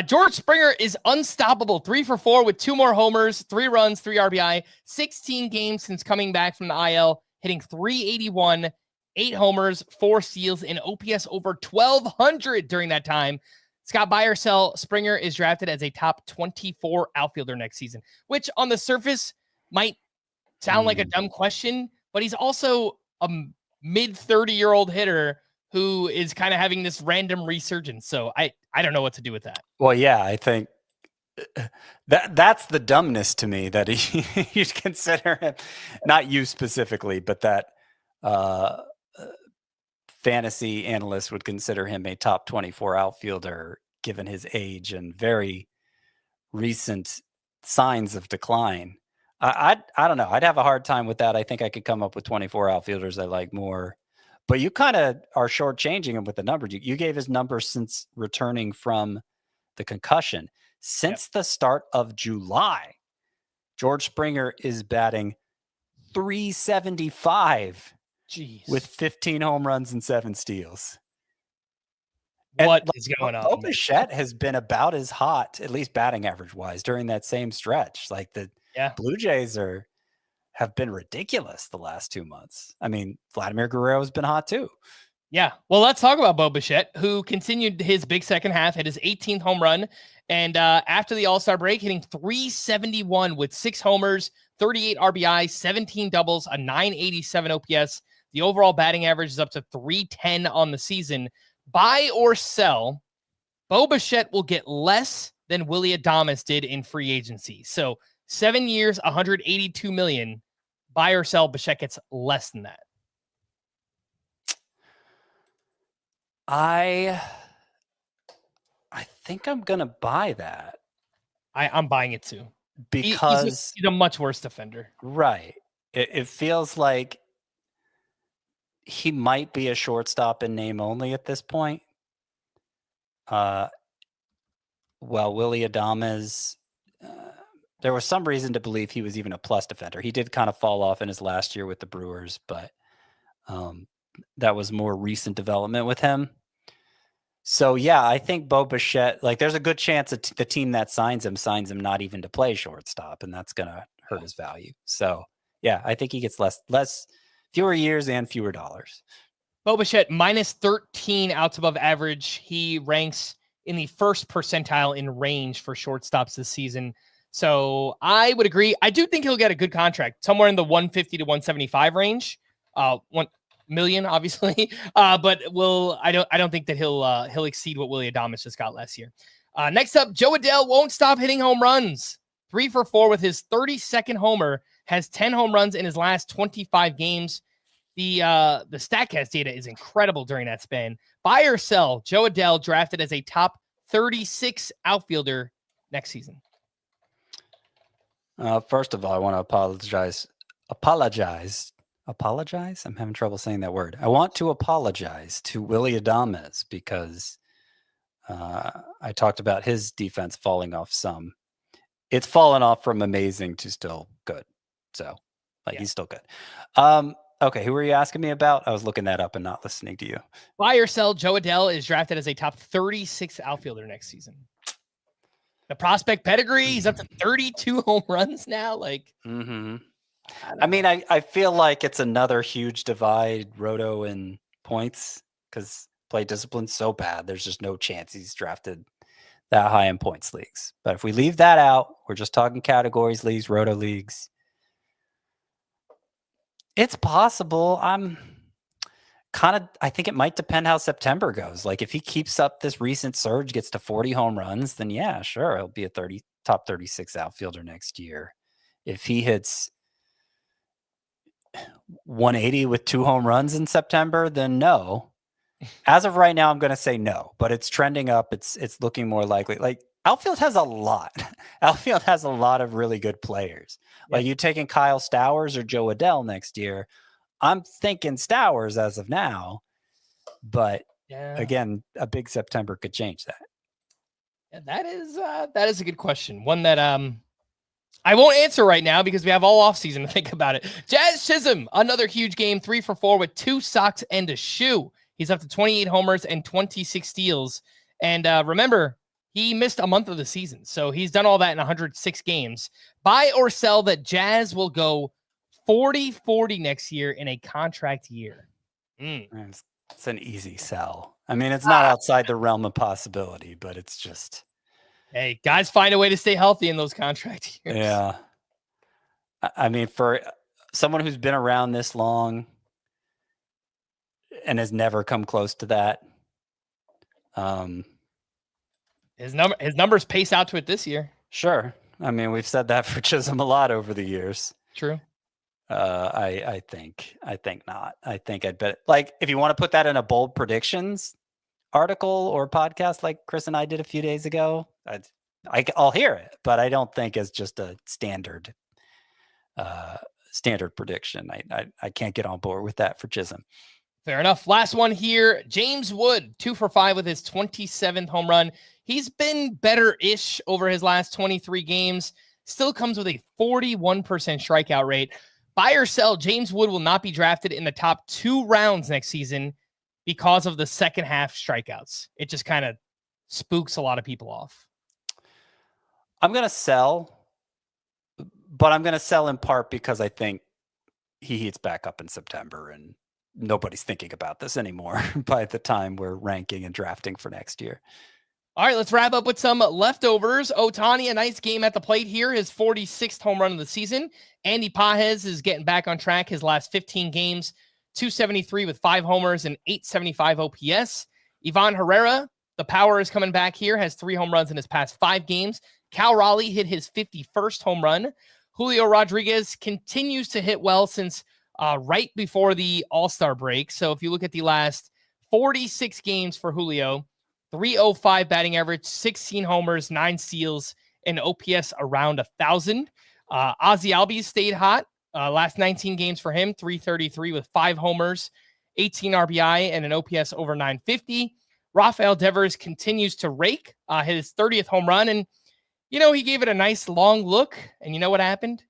George Springer is unstoppable. 3 for 4 with 2 more homers, 3 runs, 3 RBI, 16 games since coming back from the IL, hitting .381, 8 homers, 4 steals, and OPS over 1,200 during that time. Scott, buy or sell, Springer is drafted as a top 24 outfielder next season, which on the surface might sound like a dumb question, but he's also a mid-30-year-old hitter who is kind of having this random resurgence. So I don't know what to do with that. Well, yeah, I think that's the dumbness to me that you'd consider him, not you specifically, but that fantasy analysts would consider him a top 24 outfielder given his age and very recent signs of decline. I don't know. I'd have a hard time with that. I think I could come up with 24 outfielders I like more. But you kind of are shortchanging him with the numbers. You gave his numbers since returning from the concussion. Since the start of July, George Springer is batting .375 with 15 home runs and 7 steals. What is going on? Bichette has been about as hot, at least batting average wise, during that same stretch. Like the Blue Jays have been ridiculous the last 2 months. I mean, Vladimir Guerrero has been hot too. Yeah. Well, let's talk about Bo Bichette, who continued his big second half, hit his 18th home run. And after the All-Star break, hitting .371 with 6 homers, 38 RBI, 17 doubles, a .987 OPS. The overall batting average is up to .310 on the season. Buy or sell, Bo Bichette will get less than Willy Adames did in free agency. So 7 years, $182 million. Buy or sell, Bichette gets less than that. I think I'm gonna buy that. I'm buying it too because he's a much worse defender. Right. It feels like he might be a shortstop in name only at this point. Well, Willy Adames, there was some reason to believe he was even a plus defender. He did kind of fall off in his last year with the Brewers, but that was more recent development with him. So, yeah, I think Bo Bichette, like there's a good chance that the team that signs him not even to play shortstop, and that's going to hurt his value. So, yeah, I think he gets fewer years and fewer dollars. Bo Bichette, minus 13 outs above average. He ranks in the first percentile in range for shortstops this season. So I would agree. I do think he'll get a good contract, somewhere in the 150 to 175 range. 1 million, obviously. But I don't think that he'll exceed what Willy Adames just got last year. Next up, Joe Adell won't stop hitting home runs. 3 for 4 with his 32nd homer, has 10 home runs in his last 25 games. The StatCast data is incredible during that span. Buy or sell, Joe Adell drafted as a top 36 outfielder next season. First of all, I want to apologize. I'm having trouble saying that word. I want to apologize to Willy Adames because I talked about his defense falling off some. It's fallen off from amazing to still good. So, he's still good. Okay, who were you asking me about? I was looking that up and not listening to you. Buy or sell, Joe Adell is drafted as a top 36 outfielder next season. The prospect pedigree, he's up to 32 home runs now. I mean, I feel like it's another huge divide, Roto and points, because play discipline's so bad. There's just no chance he's drafted that high in points leagues. But if we leave that out, we're just talking categories leagues, Roto leagues. It's possible. I think it might depend how September goes. Like if he keeps up this recent surge, gets to 40 home runs, then yeah, sure, he'll be a top 36 outfielder next year. If he hits 180 with 2 home runs in September, then no. As of right now, I'm going to say no, but it's trending up. It's looking more likely. Like outfield has a lot. Outfield has a lot of really good players. Yeah. Like you taking Kyle Stowers or Joe Adell next year. I'm thinking Stowers as of now, but again, a big September could change that. Yeah, that is a good question. One that I won't answer right now because we have all offseason to think about it. Jazz Chisholm, another huge game, 3 for 4 with 2 socks and a shoe. He's up to 28 homers and 26 steals. And remember, he missed a month of the season. So he's done all that in 106 games. Buy or sell that Jazz will go 40-40 next year in a contract year. It's an easy sell. I mean, it's not outside the realm of possibility, but it's just... Hey, guys find a way to stay healthy in those contract years. Yeah. I mean, for someone who's been around this long and has never come close to that, his numbers pace out to it this year. Sure. I mean, we've said that for Chisholm a lot over the years. True. I think not. I think I'd bet, like, if you want to put that in a bold predictions article or podcast like Chris and I did a few days ago, I'll hear it, but I don't think it's just a standard prediction. I can't get on board with that for Chisholm. Fair enough. Last one here. James Wood, 2 for 5 with his 27th home run. He's been better-ish over his last 23 games. Still comes with a 41% strikeout rate. Buy or sell, James Wood will not be drafted in the top 2 rounds next season because of the second half strikeouts. It just kind of spooks a lot of people off. I'm going to sell, but I'm going to sell in part because I think he heats back up in September and nobody's thinking about this anymore by the time we're ranking and drafting for next year. All right, let's wrap up with some leftovers. Ohtani, a nice game at the plate here, his 46th home run of the season. Andy Pages is getting back on track his last 15 games, 273 with 5 homers and 875 OPS. Ivan Herrera, the power is coming back here, has 3 home runs in his past 5 games. Cal Raleigh hit his 51st home run. Julio Rodriguez continues to hit well since right before the All-Star break. So if you look at the last 46 games for Julio, 305 batting average, 16 homers, 9 steals, and OPS around 1,000. Ozzie Albies stayed hot. Last 19 games for him, 333 with 5 homers, 18 RBI, and an OPS over 950. Rafael Devers continues to rake, hit his 30th home run, and he gave it a nice long look, and you know what happened?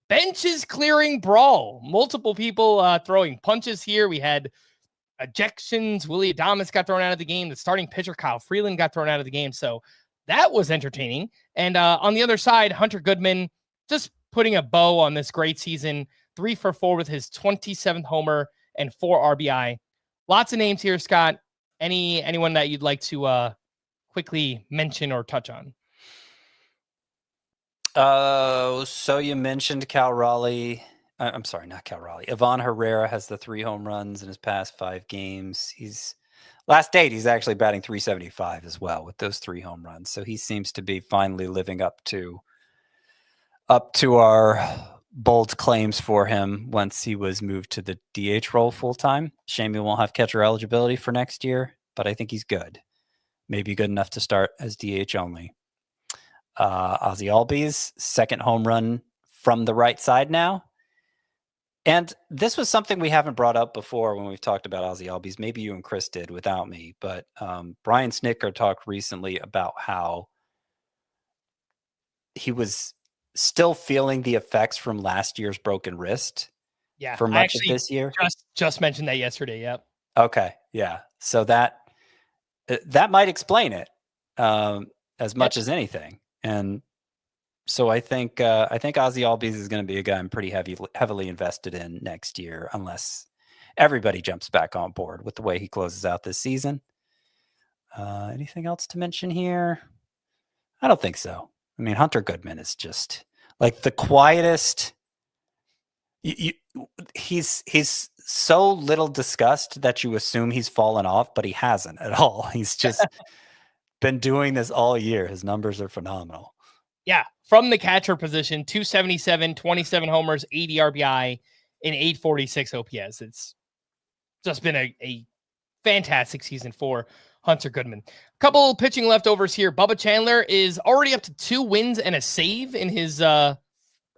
Benches clearing brawl. Multiple people throwing punches here. We had ejections. Willie Adames got thrown out of the game. The starting pitcher, Kyle Freeland, got thrown out of the game. So that was entertaining. And on the other side, Hunter Goodman just putting a bow on this great season. 3 for 4 with his 27th homer and 4 RBI. Lots of names here, Scott. Anyone that you'd like to quickly mention or touch on? So you mentioned Cal Raleigh. I'm sorry, not Cal Raleigh. Ivan Herrera has the 3 home runs in his past 5 games. He's actually batting 375 as well with those 3 home runs. So he seems to be finally living up to our bold claims for him once he was moved to the DH role full time. Shame he won't have catcher eligibility for next year, but I think he's good. Maybe good enough to start as DH only. Ozzie Albies, 2nd home run from the right side now. And this was something we haven't brought up before when we've talked about Ozzie Albies. Maybe you and Chris did without me, but Brian Snitker talked recently about how he was still feeling the effects from last year's broken wrist for much of this year. Just mentioned that yesterday. Yep. Okay. Yeah. So that might explain it as much as anything. And so I think Ozzie Albies is going to be a guy I'm pretty heavily invested in next year, unless everybody jumps back on board with the way he closes out this season. Anything else to mention here? I don't think so. I mean, Hunter Goodman is just like the quietest. He's so little discussed that you assume he's fallen off, but he hasn't at all. He's just been doing this all year. His numbers are phenomenal. Yeah, from the catcher position, 277, 27 homers, 80 RBI, and 846 OPS. It's just been a fantastic season for Hunter Goodman. A couple pitching leftovers here. Bubba Chandler is already up to 2 wins and a save in his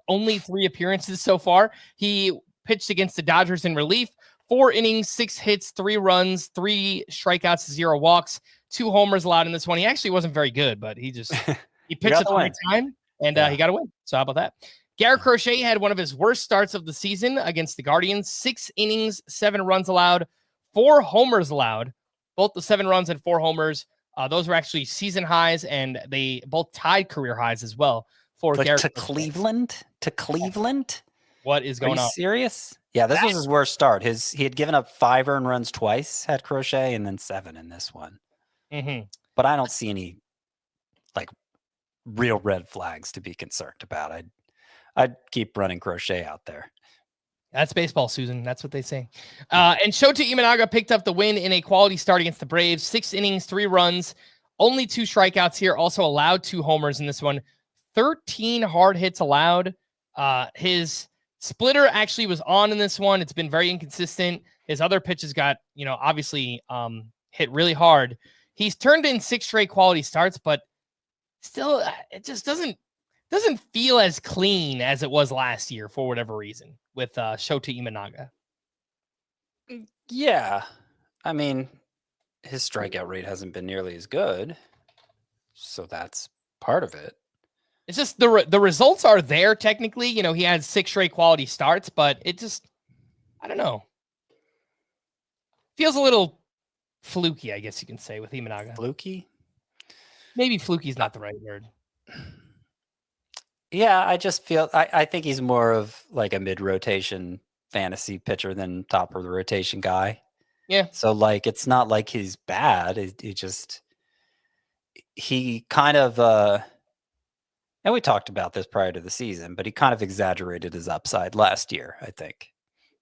only 3 appearances so far. He pitched against the Dodgers in relief. 4 innings, 6 hits, 3 runs, 3 strikeouts, 0 walks, 2 homers allowed in this one. He actually wasn't very good, but he pitched at the right time, and he got a win. So how about that? Garrett Crochet had one of his worst starts of the season against the Guardians. 6 innings, 7 runs allowed, 4 homers allowed. Both the 7 runs and 4 homers Those were actually season highs, and they both tied career highs as well for Garrett. To Cleveland? To Cleveland? What is going on? Are you serious? Yeah, this was his worst start. He had given up 5 earned runs twice, had Crochet, and then 7 in this one. Mm-hmm. But I don't see any like real red flags to be concerned about. I'd keep running Crochet out there. That's baseball, Susan. That's what they say. And Shota Imanaga picked up the win in a quality start against the Braves. 6 innings, 3 runs, only 2 strikeouts here. Also allowed 2 homers in this one. 13 hard hits allowed. His splitter actually was on in this one. It's been very inconsistent. His other pitches got, obviously hit really hard. He's turned in 6 straight quality starts, but still, it just doesn't feel as clean as it was last year for whatever reason with Shota Imanaga. Yeah. I mean, his strikeout rate hasn't been nearly as good. So that's part of it. It's just the results are there technically. He had 6 straight quality starts, but it just, I don't know. Feels a little fluky, I guess you can say, with Imanaga. Fluky? Maybe fluky is not the right word. Yeah, I just feel I think he's more of like a mid-rotation fantasy pitcher than top of the rotation guy. Yeah. So like it's not like he's bad. He kind of and we talked about this prior to the season, but he kind of exaggerated his upside last year, I think.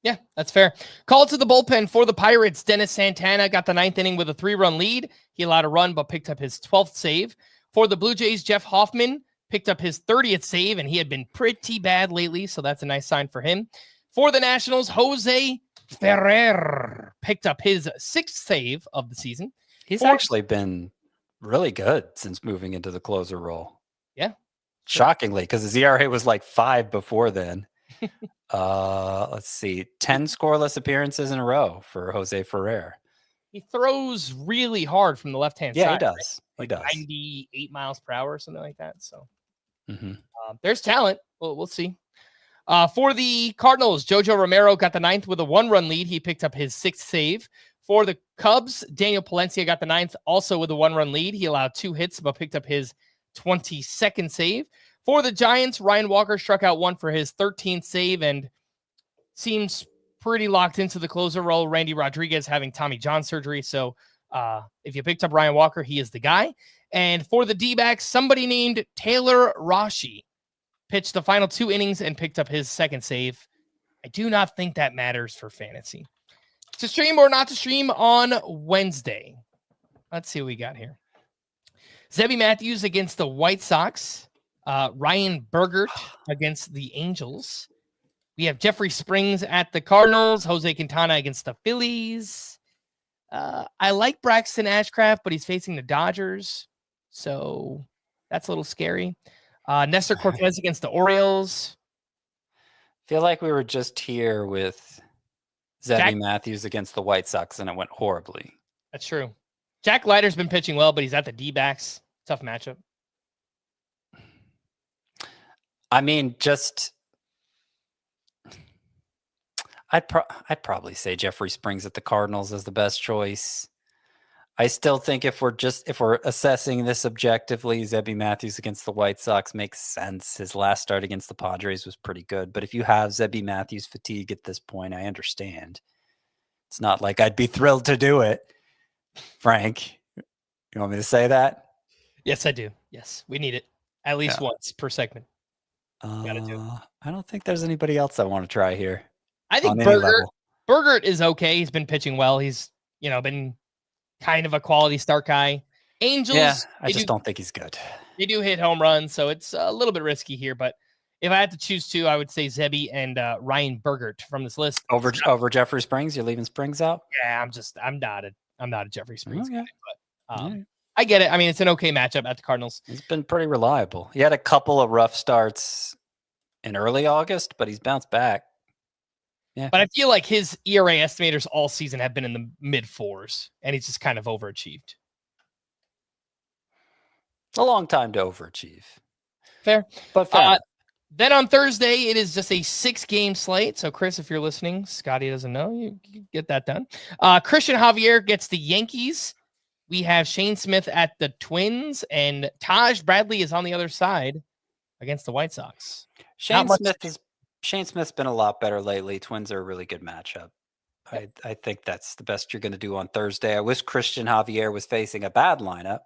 Yeah, that's fair. Called to the bullpen for the Pirates. Dennis Santana got the 9th inning with a 3-run lead. He allowed a run, but picked up his 12th save. For the Blue Jays, Jeff Hoffman picked up his 30th save, and he had been pretty bad lately, so that's a nice sign for him. For the Nationals, Jose Ferrer picked up his 6th save of the season. He's actually been really good since moving into the closer role. Yeah. Shockingly, because his ERA was like 5 before then. Let's see, 10 scoreless appearances in a row for Jose Ferrer. He throws really hard from the left-hand side. Yeah, he does. Right? He does. 98 miles per hour or something like that. So mm-hmm. There's talent. We'll see. For the Cardinals, Jojo Romero got the 9th with a 1-run lead. He picked up his 6th save. For the Cubs, Daniel Palencia got the 9th also with a 1-run lead. He allowed 2 hits, but picked up his 22nd save. For the Giants, Ryan Walker struck out 1 for his 13th save and seems pretty locked into the closer role. Randy Rodriguez having Tommy John surgery. So if you picked up Ryan Walker, he is the guy. And for the D-backs, somebody named Taylor Rashi pitched the final 2 innings and picked up his 2nd save. I do not think that matters for fantasy. To stream or not to stream on Wednesday. Let's see what we got here. Zebby Matthews against the White Sox. Ryan Bergert against the Angels. We have Jeffrey Springs at the Cardinals. Jose Quintana against the Phillies. I like Braxton Ashcraft, but he's facing the Dodgers. So that's a little scary. Nestor Cortez against the Orioles. Feel like we were just here with Zebby Matthews against the White Sox, and it went horribly. That's true. Jack Leiter's been pitching well, but he's at the D-backs. Tough matchup. I mean, I'd probably say Jeffrey Springs at the Cardinals is the best choice. I still think if we're assessing this objectively, Zebby Matthews against the White Sox makes sense. His last start against the Padres was pretty good, but if you have Zebby Matthews fatigue at this point, I understand. It's not like I'd be thrilled to do it. Frank, you want me to say that? Yes, I do. Yes, we need it at least once per segment. Gotta do it. I don't think there's anybody else I want to try here. I think Bergert is okay. He's been pitching well. He's been kind of a quality start guy. Angels, yeah, I just don't think he's good. They do hit home runs, so it's a little bit risky here. But if I had to choose 2, I would say Zebby and Ryan Bergert from this list. Over Jeffrey Springs, you're leaving Springs out? Yeah, I'm not a Jeffrey Springs guy, but yeah. I get it. I mean, it's an okay matchup at the Cardinals. He's been pretty reliable. He had a couple of rough starts in early August, but he's bounced back. Yeah. But I feel like his ERA estimators all season have been in the mid-4s, and he's just kind of overachieved. It's a long time to overachieve. Fair. But fair. Then on Thursday, it is just a 6-game slate. So, Chris, if you're listening, Scotty doesn't know, you get that done. Christian Javier gets the Yankees. we have Shane Smith at the Twins, and Taj Bradley is on the other side against the White Sox. Shane Smith's been a lot better lately. Twins are a really good matchup. I think that's the best you're going to do on Thursday. I wish Christian Javier was facing a bad lineup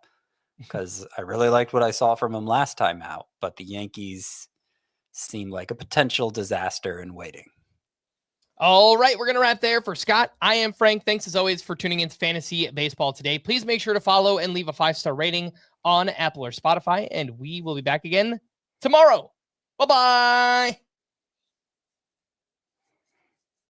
because I really liked what I saw from him last time out, but the Yankees seem like a potential disaster in waiting. All right, we're going to wrap there. For Scott, I am Frank. Thanks as always for tuning into Fantasy Baseball today. Please make sure to follow and leave a 5-star rating on Apple or Spotify, and we will be back again tomorrow. Bye-bye.